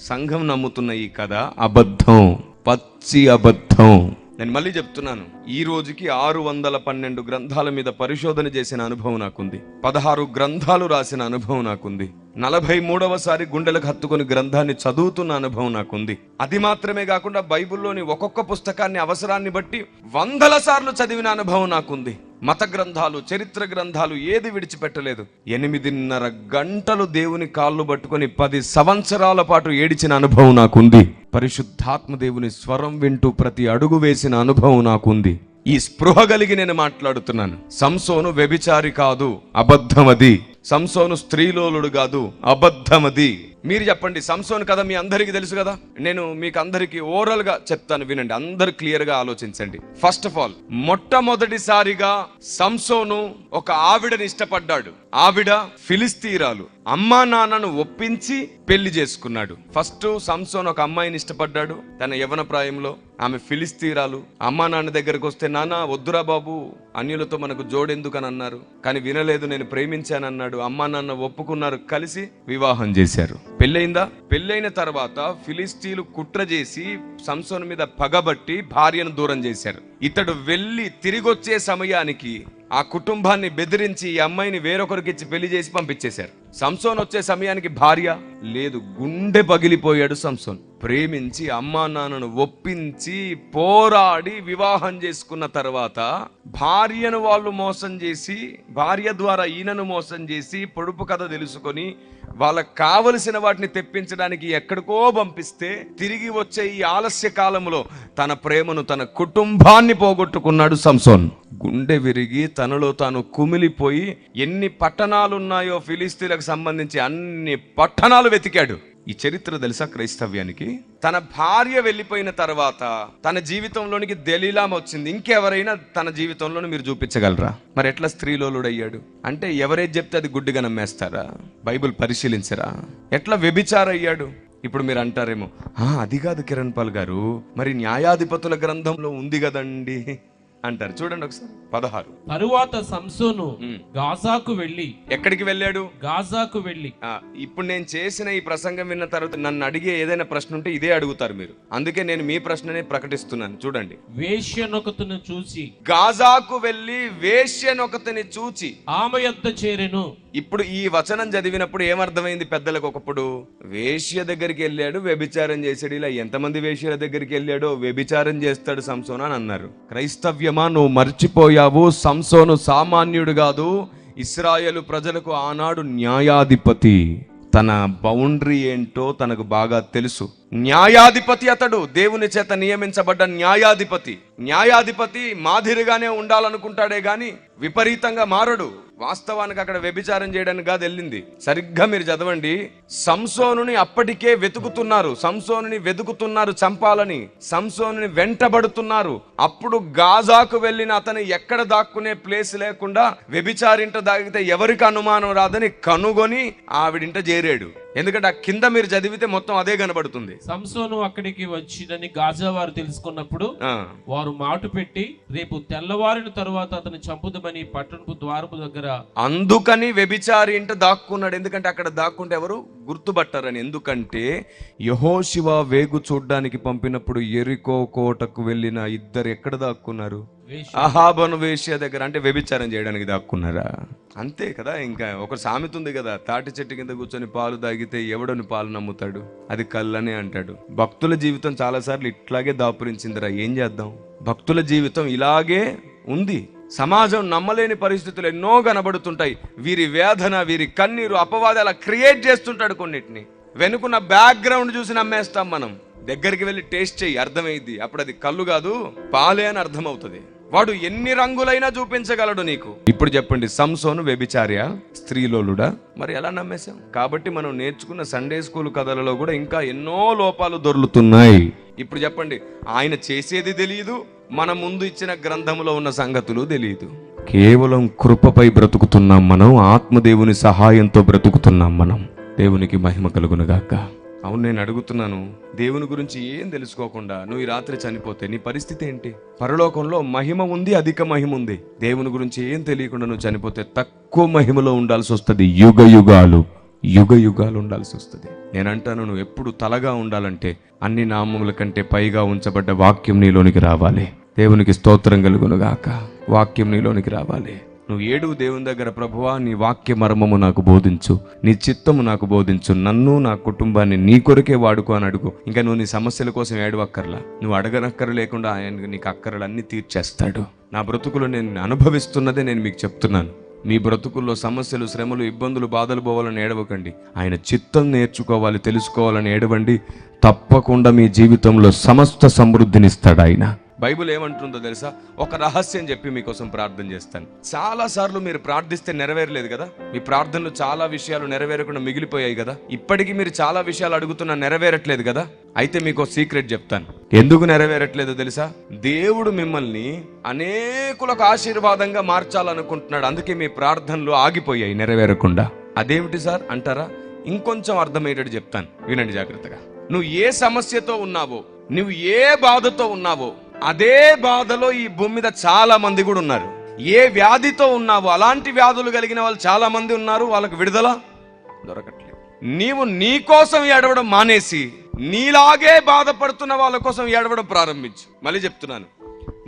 సంఘం నమ్ముతున్న ఈ కథ అబద్ధం, పచ్చి అబద్ధం. నేను మళ్ళీ చెప్తున్నాను, ఈ రోజుకి 612 గ్రంథాల మీద పరిశోధన చేసిన అనుభవం నాకుంది. 16 గ్రంథాలు రాసిన అనుభవం నాకుంది. 43వసారి గుండెలకు హత్తుకొని గ్రంథాన్ని చదువుతున్న అనుభవం నాకుంది. అది మాత్రమే కాకుండా బైబిల్లోని ఒక్కొక్క పుస్తకాన్ని అవసరాన్ని బట్టి 100ల సార్లు చదివిన అనుభవం నాకుంది. మత గ్రంథాలు, చరిత్ర గ్రంథాలు ఏది విడిచిపెట్టలేదు. 8.5 గంటలు దేవుని కాళ్ళు పట్టుకొని 10 సంవత్సరాల పాటు ఏడిచిన అనుభవం నాకుంది. పరిశుద్ధాత్మ దేవుని స్వరం వింటూ ప్రతి అడుగు వేసిన అనుభవం నాకుంది. ఈ స్పృహ కలిగి నేను మాట్లాడుతున్నాను. సంసోను వ్యభిచారి కాదు, అబద్ధమది. సంసోను స్త్రీలోలుడు కాదు, అబద్ధమది. మీరు చెప్పండి, సంసోను కథ మీ అందరికీ తెలుసు కదా. నేను మీకు అందరికి ఓరల్ గా చెప్తాను, వినండి, అందరు క్లియర్ గా ఆలోచించండి. ఫస్ట్ ఆఫ్ ఆల్, మొట్టమొదటిసారిగా సంసోను ఒక ఆవిడని ఇష్టపడ్డాడు. ఆవిడ ఫిలిస్తీరాలు. అమ్మా నాన్నను ఒప్పించి పెళ్లి చేసుకున్నాడు. ఫస్ట్ సంసోను ఒక అమ్మాయిని ఇష్టపడ్డాడు తన యవ్వన ప్రాయంలో. ఆమె ఫిలిస్తీరాలు. అమ్మా నాన్న దగ్గరకు వస్తే, నాన్న వద్దురా బాబు, అన్యులతో మనకు జోడెందుకని అన్నారు. కానీ వినలేదు, నేను ప్రేమించానన్నాడు. అమ్మా నాన్న ఒప్పుకున్నారు, కలిసి వివాహం చేశారు. పెళ్ళయిందా? పెళ్ళైన తర్వాత ఫిలిస్తీన్లు కుట్ర చేసి సంసోను మీద పగబట్టి భార్యను దూరం చేశారు. ఇతడు వెళ్ళి తిరిగొచ్చే సమయానికి ఆ కుటుంబాన్ని బెదిరించి ఈ అమ్మాయిని వేరొకరికి ఇచ్చి పెళ్లి చేసి పంపించేశారు. సంసోన్ వచ్చే సమయానికి భార్య లేదు. గుండె పగిలిపోయాడు సంసోన్. ప్రేమించి అమ్మా నాన్నను ఒప్పించి పోరాడి వివాహం చేసుకున్న తర్వాత భార్యను వాళ్ళు మోసం చేసి, భార్య ద్వారా ఈయనను మోసం చేసి, పొడుపు కథ తెలుసుకొని వాళ్ళకు కావలసిన వాటిని తెప్పించడానికి ఎక్కడికో పంపిస్తే, తిరిగి వచ్చే ఈ ఆలస్య కాలంలో తన ప్రేమను, తన కుటుంబాన్ని పోగొట్టుకున్నాడు సంసోన్. గుండె విరిగి తనలో తాను కుమిలిపోయి ఎన్ని పట్టణాలు ఉన్నాయో ఫిలిస్తీన్లకు సంబంధించి అన్ని పట్టణాలు వెతికాడు. ఈ చరిత్ర తెలుసా క్రైస్తవ్యానికి? తన భార్య వెళ్ళిపోయిన తర్వాత తన జీవితంలోనికి దెలీలా వచ్చింది. ఇంకెవరైనా తన జీవితంలో మీరు చూపించగలరా? మరి ఎట్లా స్త్రీలోలుడయ్యాడు అంటే ఎవరేది చెప్తే అది గుడ్డిగా నమ్మేస్తారా? బైబిల్ పరిశీలించరా? ఎట్లా వ్యభిచారయ్యాడు? ఇప్పుడు మీరు అంటారేమో, అది కాదు కిరణ్ పాల్ గారు, మరి న్యాయాధిపతుల గ్రంథంలో ఉంది కదండి అంటారు. చూడండి ఒకసారి 16. తరువాత సంసోను గాజాకు వెళ్ళి. ఎక్కడికి వెళ్ళాడు? గాజాకు వెళ్ళి. ఇప్పుడు నేను చేసిన ఈ ప్రసంగం విన్న తర్వాత నన్ను అడిగే ఏదైనా ప్రశ్న ఉంటే ఇదే అడుగుతారు మీరు. అందుకే నేను మీ ప్రశ్ననే ప్రకటిస్తున్నాను. చూడండి, వేశ్యనొకతిని చూచి. గాజాకు వెళ్ళి వేశ్యనొకతిని చూచి ఆమె యొద్ద చేరెను. ఇప్పుడు ఈ వచనం చదివినప్పుడు ఏమర్థమైంది పెద్దలకు? ఒకప్పుడు వేశ్య దగ్గరికి వెళ్ళాడు, వ్యభిచారం చేశాడు. ఇలా ఎంతమంది వేశ్యల దగ్గరికి వెళ్ళాడో వ్యభిచారం చేస్తాడు సంసోను అని అన్నారు. క్రైస్తవ్యమా, నువ్వు మర్చిపోయావు. సంసోను సామాన్యుడు కాదు. ఇశ్రాయేలు ప్రజలకు ఆనాడు న్యాయాధిపతి. తన బౌండరీ ఏంటో తనకు బాగా తెలుసు. న్యాయాధిపతి అతడు, దేవుని చేత నియమించబడ్డ న్యాయాధిపతి. న్యాయాధిపతి మాదిరిగానే ఉండాలనుకుంటాడే గాని విపరీతంగా మారడు. వాస్తవానికి అక్కడ వ్యభిచారం చేయడానికి కాదు వెళ్ళింది. సరిగ్గా మీరు చదవండి. సంసోనుని అప్పటికే వెతుకుతున్నారు. సంసోనుని వెతుకుతున్నారు చంపాలని. సంసోనుని వెంటబడుతున్నారు. అప్పుడు గాజాకు వెళ్ళిన అతను ఎక్కడ దాక్కునే ప్లేస్ లేకుండా వ్యభిచారింట దాగితే ఎవరికి అనుమానం రాదని కనుగొని ఆవిడింట చేరాడు. ఎందుకంటే ఆ కింద మీరు చదివితే మొత్తం అదే కనబడుతుంది. సంసోను అక్కడికి వచ్చినని గాజా వారు తెలుసుకున్నప్పుడు వారు మాటు పెట్టి, రేపు తెల్లవారిన తరువాత అతను చంపుదమని పట్టణపు ద్వారపు దగ్గర. అందుకని వ్యభిచారి ఇంట దాక్కున్నాడు. ఎందుకంటే అక్కడ దాక్కుంటే ఎవరు గుర్తుపట్టారని. ఎందుకంటే యెహోషువ వేగు చూడ్డానికి పంపినప్పుడు ఎరికో కోటకు వెళ్ళిన ఇద్దరు ఎక్కడ దాక్కున్నారు? అహాబను వేశ్య దగ్గర. అంటే వ్యభిచారం చేయడానికి దాక్కున్నారా? అంతే కదా. ఇంకా ఒక సామెత ఉంది కదా, తాటి చెట్టు కింద కూర్చొని పాలు తాగితే ఎవడని పాలు నమ్ముతాడు, అది కళ్ళనే అంటాడు. భక్తుల జీవితం చాలాసార్లు ఇట్లాగే దాపురించిందిరా. ఏం చేద్దాం? భక్తుల జీవితం ఇలాగే ఉంది. సమాజం నమ్మలేని పరిస్థితులు ఎన్నో కనబడుతుంటాయి. వీరి వేదన, వీరి కన్నీరు, అపవాది అలా క్రియేట్ చేస్తుంటాడు కొన్నిటిని. వెనుకున్న బ్యాక్గ్రౌండ్ చూసి నమ్మేస్తాం మనం. దగ్గరికి వెళ్ళి టేస్ట్ చెయ్యి, అర్థమైంది. అప్పుడు అది కళ్ళు కాదు పాలే అని అర్థమవుతుంది. వాడు ఎన్ని రంగులైనా చూపించగలడు నీకు. ఇప్పుడు చెప్పండి, సంసోను వ్యభిచార్య, స్త్రీలోలుడా? మరి ఎలా నమ్మేశాం? కాబట్టి మనం నేర్చుకున్న సండే స్కూల్ కథలలో కూడా ఇంకా ఎన్నో లోపాలు దొర్లుతున్నాయి. ఇప్పుడు చెప్పండి, ఆయన చేసేది తెలియదు, మన ముందు ఇచ్చిన గ్రంథములో ఉన్న సంగతులు తెలియదు. కేవలం కృపపై బ్రతుకుతున్నాం మనం, ఆత్మదేవుని సహాయంతో బ్రతుకుతున్నాం మనం. దేవునికి మహిమ కలుగునుగాక. అవును, నేను అడుగుతున్నాను, దేవుని గురించి ఏం తెలుసుకోకుండా నువ్వు ఈ రాత్రి చనిపోతే నీ పరిస్థితి ఏంటి? పరలోకంలో మహిమ ఉంది, అధిక మహిమ ఉంది. దేవుని గురించి ఏం తెలియకుండా నువ్వు చనిపోతే తక్కువ మహిమలో ఉండాల్సి వస్తుంది. యుగ యుగాలు ఉండాల్సి వస్తుంది. నేనంటాను, నువ్వు ఎప్పుడు తలగా ఉండాలంటే అన్ని నామముల కంటే పైగా ఉంచబడ్డ వాక్యం నీలోనికి రావాలి. దేవునికి స్తోత్రం కలుగునుగాక. వాక్యం నీలోనికి రావాలి. నువ్వు ఏడు దేవుని దగ్గర, ప్రభువా నీ వాక్య మర్మము నాకు బోధించు, నీ చిత్తము నాకు బోధించు, నన్ను నా కుటుంబాన్ని నీ కొరకే వాడుకో అని అడుగు. ఇంకా నువ్వు నీ సమస్యల కోసం ఏడవక్కర్లా. నువ్వు అడగనక్కర లేకుండా ఆయన నీకు అక్కరలన్నీ తీర్చేస్తాడు. నా బ్రతుకులు నేను అనుభవిస్తున్నదే నేను మీకు చెప్తున్నాను. మీ బ్రతుకుల్లో సమస్యలు, శ్రమలు, ఇబ్బందులు, బాధలు పోవాలని ఏడవకండి. ఆయన చిత్తం నేర్చుకోవాలి, తెలుసుకోవాలని ఏడవండి. తప్పకుండా మీ జీవితంలో సమస్త సమృద్ధినిస్తాడు ఆయన. బైబిల్ ఏమంటుందో తెలుసా? ఒక రహస్యం చెప్పి మీకోసం ప్రార్థన చేస్తాను. చాలా సార్లు మీరు ప్రార్థిస్తే నెరవేరలేదు కదా. మీ ప్రార్థనలు చాలా విషయాలు నెరవేరకుండా మిగిలిపోయాయి కదా. ఇప్పటికీ మీరు చాలా విషయాలు అడుగుతున్నా నెరవేరట్లేదు కదా. అయితే మీకు సీక్రెట్ చెప్తాను, ఎందుకు నెరవేరట్లేదో తెలుసా? దేవుడు మిమ్మల్ని అనేకులకు ఆశీర్వాదంగా మార్చాలనుకుంటున్నాడు. అందుకే మీ ప్రార్థనలు ఆగిపోయాయి నెరవేరకుండా. అదేమిటి సార్ అంటారా? ఇంకొంచెం అర్థమయ్యేటట్టు చెప్తాను, వినండి జాగ్రత్తగా. నువ్వు ఏ సమస్యతో ఉన్నావో, నువ్వు ఏ బాధతో ఉన్నావో, అదే బాధలో ఈ భూమి మీద చాలా మంది కూడా ఉన్నారు. ఏ వ్యాధితో ఉన్నావో అలాంటి వ్యాధులు కలిగిన వాళ్ళు చాలా మంది ఉన్నారు. వాళ్ళకు విడుదల దొరకట్లేదు. నీవు నీ కోసం ఏడవడం మానేసి నీలాగే బాధపడుతున్న వాళ్ళ కోసం ఏడవడం ప్రారంభించు. మళ్ళీ చెప్తున్నాను,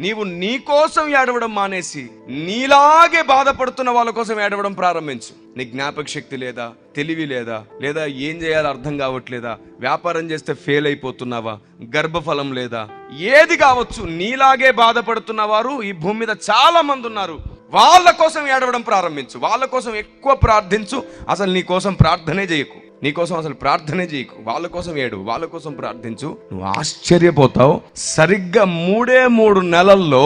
నీవు నీ కోసం ఏడవడం మానేసి నీలాగే బాధపడుతున్న వాళ్ళ కోసం ఏడవడం ప్రారంభించు. నీ జ్ఞాపక శక్తి లేదా, తెలివి లేదా, లేదా ఏం చేయాలో అర్థం కావట్లేదా, వ్యాపారం చేస్తే ఫెయిల్ అయిపోతున్నావా, గర్భఫలం లేదా, ఏది కావచ్చు, నీలాగే బాధపడుతున్న వారు ఈ భూమి మీద చాలా మంది ఉన్నారు. వాళ్ళ కోసం ఏడవడం ప్రారంభించు. వాళ్ళ కోసం ఎక్కువ ప్రార్థించు. అసలు నీ కోసం ప్రార్థనే చేయకు. నీకోసం అసలు ప్రార్థనే చేయకు. వాళ్ళ కోసం ఏడు, వాళ్ళ కోసం ప్రార్థించు. నువ్వు ఆశ్చర్యపోతావు. సరిగ్గా 3 నెలల్లో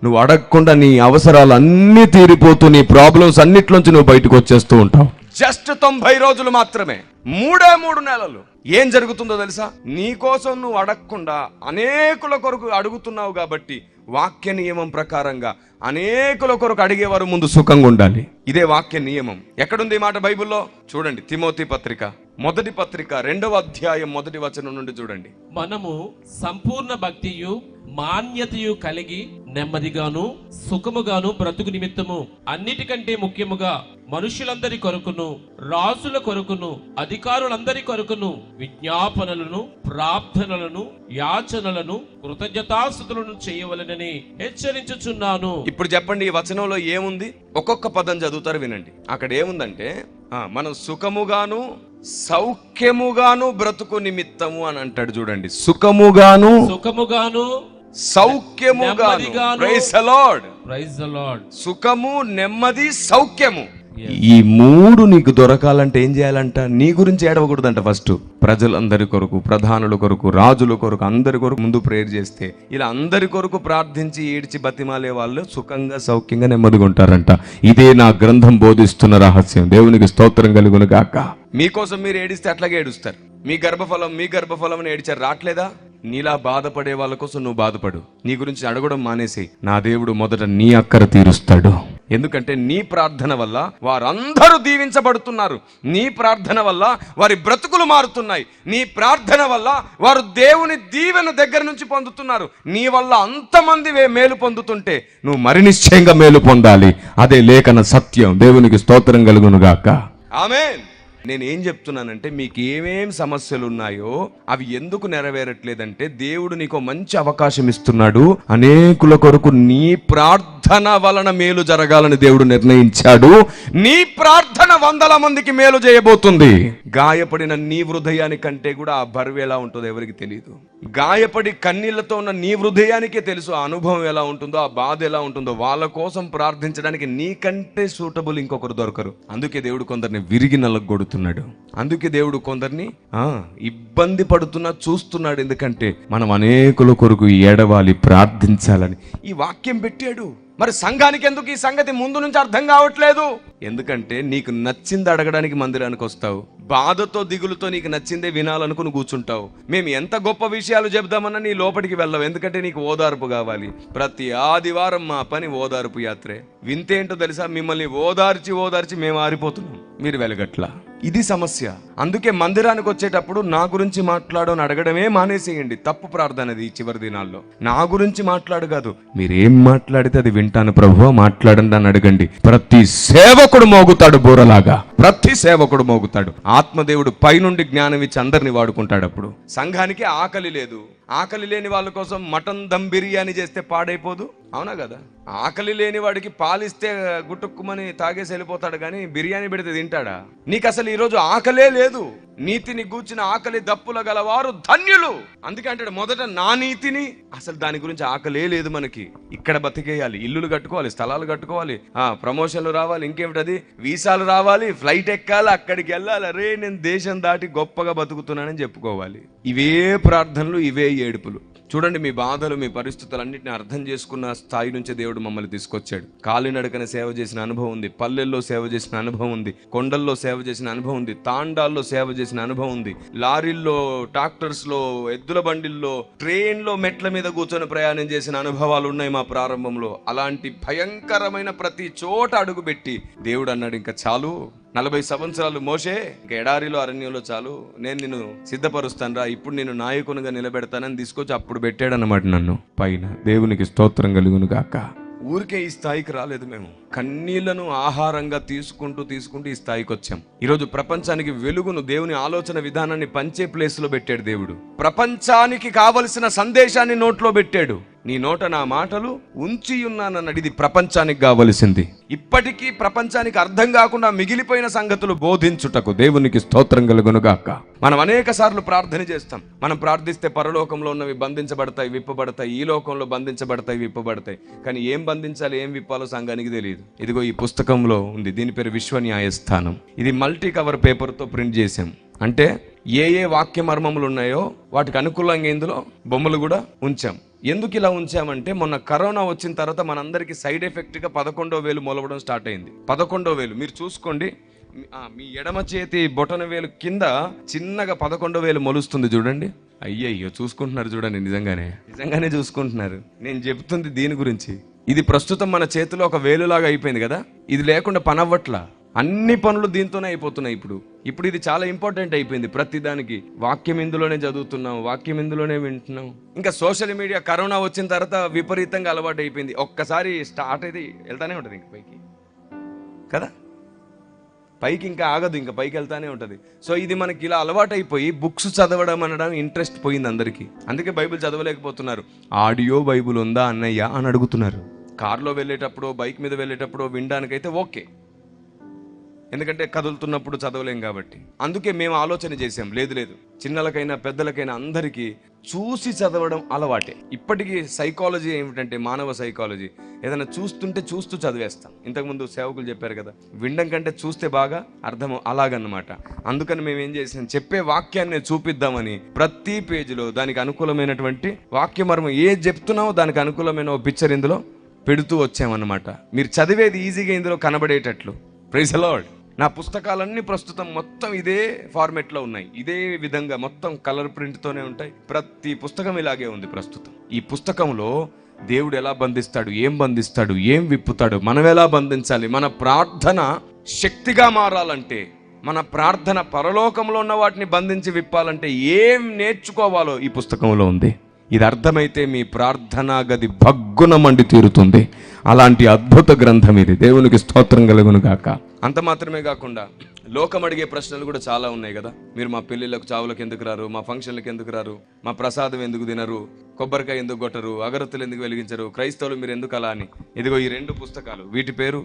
నువ్వు అడగకుండా నీ అవసరాలు అన్నీ తీరిపోతూ నీ ప్రాబ్లమ్స్ అన్నిట్లోంచి నువ్వు బయటకు వచ్చేస్తూ ఉంటావు. జస్ట్ 90 రోజులు మాత్రమే. 3 నెలలు. ఏం జరుగుతుందో తెలుసా? నీ కోసం నువ్వు అడగకుండా అనేకుల కొరకు అడుగుతున్నావు కాబట్టి వాక్య నియమం ప్రకారంగా అనేకుల కొరకు అడిగేవారు ముందు సుఖంగా ఉండాలి. ఇదే వాక్య నియమం. ఎక్కడుంది ఈ మాట బైబిల్లో? చూడండి, తిమోతి పత్రిక 1వ పత్రిక 2వ అధ్యాయం 1వ వచనం నుండి చూడండి. మనము సంపూర్ణ భక్తియు మాన్యతయు కలిగి నెమ్మదిగాను సుఖముగాను బ్రతుకు నిమిత్తము అన్నిటికంటే ముఖ్యముగా మనుషులందరి కొరకును, రాజుల కొరకును, అధికారులందరి కొరకును విజ్ఞాపనలను, ప్రార్థనలను, యాచనలను, కృతజ్ఞతాస్తుతులను చేయవలెనని హెచ్చరించుచున్నాను. ఇప్పుడు చెప్పండి, ఈ వచనంలో ఏముంది? ఒక్కొక్క పదం చదువుతారు, వినండి. అక్కడ ఏముందంటే, మనం సుఖముగాను సౌఖ్యముగాను బ్రతుకు నిమిత్తము అని అంటాడు. చూడండి, సుఖముగాను సౌఖ్యముగాను. Praise the Lord. Praise the Lord. సుఖము, నెమ్మది, సౌఖ్యము. ఈ 3 నీకు దొరకాలంటే ఏం చేయాలంట? నీ గురించి ఏడవకూడదంట. ఫస్ట్ ప్రజలందరి కొరకు, ప్రధానుల కొరకు, రాజుల కొరకు, అందరి కొరకు ముందు ప్రేయర్ చేస్తే, ఇలా అందరి కొరకు ప్రార్థించి ఏడ్చి బతిమాలే వాళ్ళు సుఖంగా, సౌఖ్యంగా, నెమ్మదిగా ఉంటారంట. ఇదే నా గ్రంథం బోధిస్తున్న రహస్యం. దేవునికి స్తోత్రం కలుగును గాక. మీకోసం మీరు ఏడిస్తే అట్లాగే ఏడుస్తారు. మీ గర్భఫలం అని ఏడిచారు, రావట్లేదా? నీలా బాధపడే వాళ్ళ కోసం నువ్వు బాధపడు. నీ గురించి అడగడం మానేసి నా దేవుడు మొదట నీ అక్కర తీరుస్తాడు. ఎందుకంటే నీ ప్రార్థన వల్ల వారందరూ దీవించబడుతున్నారు. నీ ప్రార్థన వల్ల వారి బ్రతుకులు మారుతున్నాయి. నీ ప్రార్థన వల్ల వారు దేవుని దీవెన దగ్గర నుంచి పొందుతున్నారు. నీ వల్ల అంతమంది మేలు పొందుతుంటే నువ్వు మరి నిశ్చయంగా మేలు పొందాలి. అదే లేఖన సత్యం. దేవునికి స్తోత్రం కలుగును గాక. ఆమేన్. నేను ఏం చెప్తున్నానంటే, మీకు ఏమేం సమస్యలు ఉన్నాయో అవి ఎందుకు నెరవేరట్లేదంటే, దేవుడు నీకు మంచి అవకాశం ఇస్తున్నాడు. అనేకుల కొరకు నీ ప్రార్థన ప్రార్థన వలన మేలు జరగాలని దేవుడు నిర్ణయించాడు. నీ ప్రార్థన 100 మందికి మేలు చేయబోతుంది. గాయపడిన నీ హృదయానికంటే కూడా ఆ బరువు ఎలా ఉంటుందో ఎవరికి తెలియదు. గాయపడి కన్నీళ్లతో ఉన్న నీ హృదయానికే తెలుసు ఆ అనుభవం ఎలా ఉంటుందో, ఆ బాధ ఎలా ఉంటుందో. వాళ్ళ కోసం ప్రార్థించడానికి నీకంటే సూటబుల్ ఇంకొకరు దొరకరు. అందుకే దేవుడు కొందరిని విరిగి నలగొడుతున్నాడు. అందుకే దేవుడు కొందరిని ఇబ్బంది పడుతున్నా చూస్తున్నాడు. ఎందుకంటే మనం అనేకుల కొరకు ఏడవాలి, ప్రార్థించాలని ఈ వాక్యం పెట్టాడు. మరి సంఘానికి ఎందుకు ఈ సంగతి ముందు నుంచి అర్థం కావట్లేదు? ఎందుకంటే నీకు నచ్చింది అడగడానికి మందిరానికి వస్తావు, బాధతో దిగులుతో నీకు నచ్చిందే వినాలనుకుని కూర్చుంటావు. మేము ఎంత గొప్ప విషయాలు చెబుదామన్నా నీ లోపలికి వెళ్ళవు. ఎందుకంటే నీకు ఓదార్పు కావాలి. ప్రతి ఆదివారం మా పని ఓదార్పు యాత్రే. వింతేంటో తెలుసా? మిమ్మల్ని ఓదార్చి మేము ఆరిపోతున్నాం, మీరు వెలగట్లా. ఇది సమస్య. అందుకే మందిరానికి వచ్చేటప్పుడు నా గురించి మాట్లాడని అడగడమే మానేసేయండి. తప్పు ప్రార్థనది. ఈ చివరి దినాల్లో నా గురించి మాట్లాడు కాదు, మీరేం మాట్లాడితే అది వింటాను ప్రభువా, మాట్లాడండి అని అడగండి. ప్రతి సేవకుడు మోగుతాడు బూరలాగా, ప్రతి సేవకుడు మోగుతాడు. ఆత్మదేవుడు పైనుండి జ్ఞానం ఇచ్చి అందరిని వాడుకుంటాడు. అప్పుడు సంఘానికి ఆకలి లేదు. ఆకలి లేని వాళ్ళ కోసం మటన్ దమ్ బిర్యానీ చేస్తే పాడైపోదు, అవునా కదా? ఆకలి లేని వాడికి పాలిస్తే గుట్టుక్కుమని తాగేసి వెళ్ళిపోతాడు, కానీ బిర్యానీ పెడితే తింటాడా? నీకు అసలు ఈరోజు ఆకలే లేదు. నీతిని గూర్చిన ఆకలి దప్పుల గలవారు ధన్యులు. అందుకే అంటాడు మొదట నా నీతిని. అసలు దాని గురించి ఆకలే లేదు మనకి. ఇక్కడ బతికేయాలి, ఇల్లులు కట్టుకోవాలి, స్థలాలు కట్టుకోవాలి, ప్రమోషన్లు రావాలి, ఇంకేమిటది వీసాలు రావాలి, ఫ్లైట్ ఎక్కాలి, అక్కడికి వెళ్ళాలి. అరే నేను దేశం దాటి గొప్పగా బతుకుతున్నానని చెప్పుకోవాలి. ఇవే ప్రార్థనలు, ఇవే ఏడుపులు. చూడండి, మీ బాధలు, మీ పరిస్థితులన్నింటినీ అర్థం చేసుకున్న స్థాయి నుంచి దేవుడు మమ్మల్ని తీసుకొచ్చాడు. కాలినడకన సేవ చేసిన అనుభవం ఉంది, పల్లెల్లో సేవ చేసిన అనుభవం ఉంది, కొండల్లో సేవ చేసిన అనుభవం ఉంది, తాండాల్లో సేవ చేసిన అనుభవం ఉంది, లారీల్లో, ట్రాక్టర్స్ లో, ఎద్దుల బండిల్లో, ట్రైన్ లో మెట్ల మీద కూర్చొని ప్రయాణం చేసిన అనుభవాలు ఉన్నాయి మా ప్రారంభంలో. అలాంటి భయంకరమైన ప్రతి చోట అడుగుపెట్టి దేవుడు అన్నాడు, ఇంకా చాలు, 40 సంవత్సరాలు మోషే ఇంకా ఎడారిలో అరణ్యంలో చాలు, నేను నిన్ను సిద్ధపరుస్తాను రా, ఇప్పుడు నేను నాయకునిగా నిలబెడతానని తీసుకొచ్చి అప్పుడు పెట్టాడన్నమాట నన్ను పైన. దేవునికి స్తోత్రం కలుగును గాక. ఊరికే ఈ స్థాయికి రాలేదు. మేము కన్నీళ్లను ఆహారంగా తీసుకుంటూ ఈ స్థాయికి వచ్చాం. ఈరోజు ప్రపంచానికి వెలుగును, దేవుని ఆలోచన విధానాన్ని పంచే ప్లేస్ లో పెట్టాడు దేవుడు. ప్రపంచానికి కావలసిన సందేశాన్ని నోట్లో పెట్టాడు. నీ నోట నా మాటలు ఉంచి ఉన్నానన్నాడు. ఇది ప్రపంచానికి కావలసింది. ఇప్పటికీ ప్రపంచానికి అర్థం కాకుండా మిగిలిపోయిన సంగతులు బోధించుటకు దేవునికి స్తోత్రం కలుగునుగాక. మనం అనేక సార్లు ప్రార్థన చేస్తాం. మనం ప్రార్థిస్తే పరలోకంలో ఉన్నవి బంధించబడతాయి, విప్పబడతాయి, ఈ లోకంలో బంధించబడతాయి, విప్పబడతాయి. కానీ ఏం బంధించాలి, ఏం విప్పాలో సంఘానికి తెలియదు. ఇదిగో ఈ పుస్తకంలో ఉంది. దీని పేరు విశ్వ న్యాయస్థానం. ఇది మల్టీ కవర్ పేపర్తో ప్రింట్ చేశాం. అంటే ఏ వాక్య మర్మములు ఉన్నాయో వాటికి అనుకూలంగా ఇందులో బొమ్మలు కూడా ఉంచాం. ఎందుకు ఇలా ఉంచామంటే మొన్న కరోనా వచ్చిన తర్వాత మనందరికీ సైడ్ ఎఫెక్ట్గా 11,000 మొలవడం స్టార్ట్ అయింది. 11,000 మీరు చూసుకోండి. మీ ఎడమ చేతి బొటన వేలు కింద చిన్నగా 11,000 మొలుస్తుంది చూడండి. అయ్యయ్యో, చూసుకుంటున్నారు చూడండి. నిజంగానే చూసుకుంటున్నారు. నేను చెప్తుంది దీని గురించి. ఇది ప్రస్తుతం మన చేతిలో ఒక వేలులాగా అయిపోయింది కదా. ఇది లేకుండా పని అవ్వట్లా. అన్ని పనులు దీంతోనే అయిపోతున్నాయి. ఇప్పుడు ఇది చాలా ఇంపార్టెంట్ అయిపోయింది. ప్రతి దానికి వాక్యం ఇందులోనే చదువుతున్నాం, వాక్యం ఇందులోనే వింటున్నాం. ఇంకా సోషల్ మీడియా కరోనా వచ్చిన తర్వాత విపరీతంగా అలవాటు అయిపోయింది. ఒక్కసారి స్టార్ట్ అయితే వెళ్తానే ఉంటుంది ఇంక పైకి కదా, పైకి ఇంకా ఆగదు, ఇంకా పైకి వెళ్తానే ఉంటుంది. సో ఇది మనకి ఇలా అలవాటు అయిపోయి బుక్స్ చదవడం అనడం ఇంట్రెస్ట్ పోయింది అందరికీ. అందుకే బైబిల్ చదవలేకపోతున్నారు. ఆడియో బైబిల్ ఉందా అన్నయ్య అని అడుగుతున్నారు. కార్లో వెళ్ళేటప్పుడు, బైక్ మీద వెళ్ళేటప్పుడు వినడానికైతే ఓకే, ఎందుకంటే కదులుతున్నప్పుడు చదవలేం కాబట్టి. అందుకే మేము ఆలోచన చేసాం, లేదు చిన్నలకైనా పెద్దలకైనా అందరికీ చూసి చదవడం అలవాటే. ఇప్పటికీ సైకాలజీ ఏమిటంటే, మానవ సైకాలజీ, ఏదైనా చూస్తూ చదివేస్తాం. ఇంతకుముందు సేవకులు చెప్పారు కదా, వినడం కంటే చూస్తే బాగా అర్థం, అలాగన్నమాట. అందుకని మేము ఏం చేసాం, చెప్పే వాక్యాన్ని చూపిద్దామని ప్రతి పేజీలో దానికి అనుకూలమైనటువంటి వాక్యమర్మం ఏది చెప్తున్నామో దానికి అనుకూలమైన ఓ పిక్చర్ ఇందులో పెడుతూ వచ్చామన్నమాట. మీరు చదివేది ఈజీగా ఇందులో కనబడేటట్లు. Praise the lord. నా పుస్తకాలన్నీ ప్రస్తుతం మొత్తం ఇదే ఫార్మెట్లో ఉన్నాయి. ఇదే విధంగా మొత్తం కలర్ ప్రింట్తోనే ఉంటాయి. ప్రతి పుస్తకం ఇలాగే ఉంది ప్రస్తుతం. ఈ పుస్తకంలో దేవుడు ఎలా బంధిస్తాడు, ఏం విప్పుతాడు, మనం ఎలా బంధించాలి, మన ప్రార్థన శక్తిగా మారాలంటే, మన ప్రార్థన పరలోకంలో ఉన్న వాటిని బంధించి విప్పాలంటే ఏం నేర్చుకోవాలో ఈ పుస్తకంలో ఉంది. ఇది అర్థమైతే మీ ప్రార్థనా గది భగ్గున మండి తీరుతుంది. అలాంటి అద్భుత గ్రంథం ఇది. దేవునికి స్తోత్రం కలుగును గాక. అంత మాత్రమే కాకుండా లోకం అడిగే ప్రశ్నలు కూడా చాలా ఉన్నాయి కదా. మీరు మా పెళ్లిళ్ళకు చావులకు ఎందుకు రారు, మా ఫంక్షన్లకు ఎందుకు రారు, మా ప్రసాదం ఎందుకు తినరు, కొబ్బరికాయ ఎందుకు కొట్టరు, అగరత్తులు ఎందుకు వెలిగించరు, క్రైస్తవులు మీరు ఎందుకు అలా అని. ఇదిగో ఈ 2 పుస్తకాలు, వీటి పేరు,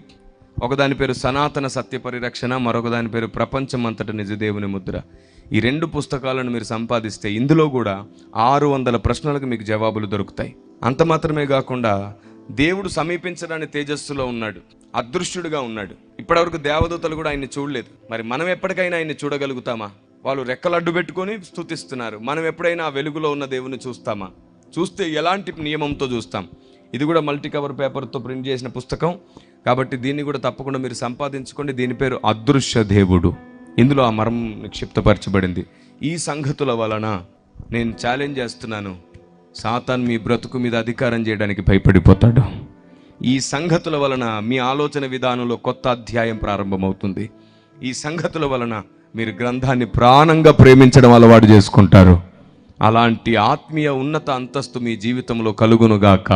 ఒకదాని పేరు సనాతన సత్య పరిరక్షణ, మరొక దాని పేరు ప్రపంచం అంతట నిజదేవుని ముద్ర. ఈ 2 పుస్తకాలను మీరు సంపాదిస్తే ఇందులో కూడా 600 ప్రశ్నలకు మీకు జవాబులు దొరుకుతాయి. అంత మాత్రమే కాకుండా దేవుడు సమీపించడానికి తేజస్సులో ఉన్నాడు, అదృశ్యుడిగా ఉన్నాడు. ఇప్పటివరకు దేవదూతలు కూడా ఆయన్ని చూడలేదు. మరి మనం ఎప్పటికైనా ఆయన్ని చూడగలుగుతామా? వాళ్ళు రెక్కలు అడ్డు పెట్టుకొని స్తుతిస్తున్నారు. మనం ఎప్పుడైనా ఆ వెలుగులో ఉన్న దేవుని చూస్తామా? చూస్తే ఎలాంటి నియమంతో చూస్తాం? ఇది కూడా మల్టీ కవర్ పేపర్తో ప్రింట్ చేసిన పుస్తకం కాబట్టి దీన్ని కూడా తప్పకుండా మీరు సంపాదించుకోండి. దీని పేరు అదృశ్య దేవుడు. ఇందులో ఆ మర్మం నిక్షిప్తపరచబడింది. ఈ సంగతుల వలన నేను ఛాలెంజ్ చేస్తున్నాను, సాతాన్ మీ బ్రతుకు మీద అధికారం చేయడానికి భయపడిపోతాడు. ఈ సంగతుల వలన మీ ఆలోచన విధానంలో కొత్త అధ్యాయం ప్రారంభమవుతుంది. ఈ సంగతుల వలన మీరు గ్రంథాన్ని ప్రాణంగా ప్రేమించడం అలవాటు చేసుకుంటారు. అలాంటి ఆత్మీయ ఉన్నత అంతస్తు మీ జీవితంలో కలుగునుగాక.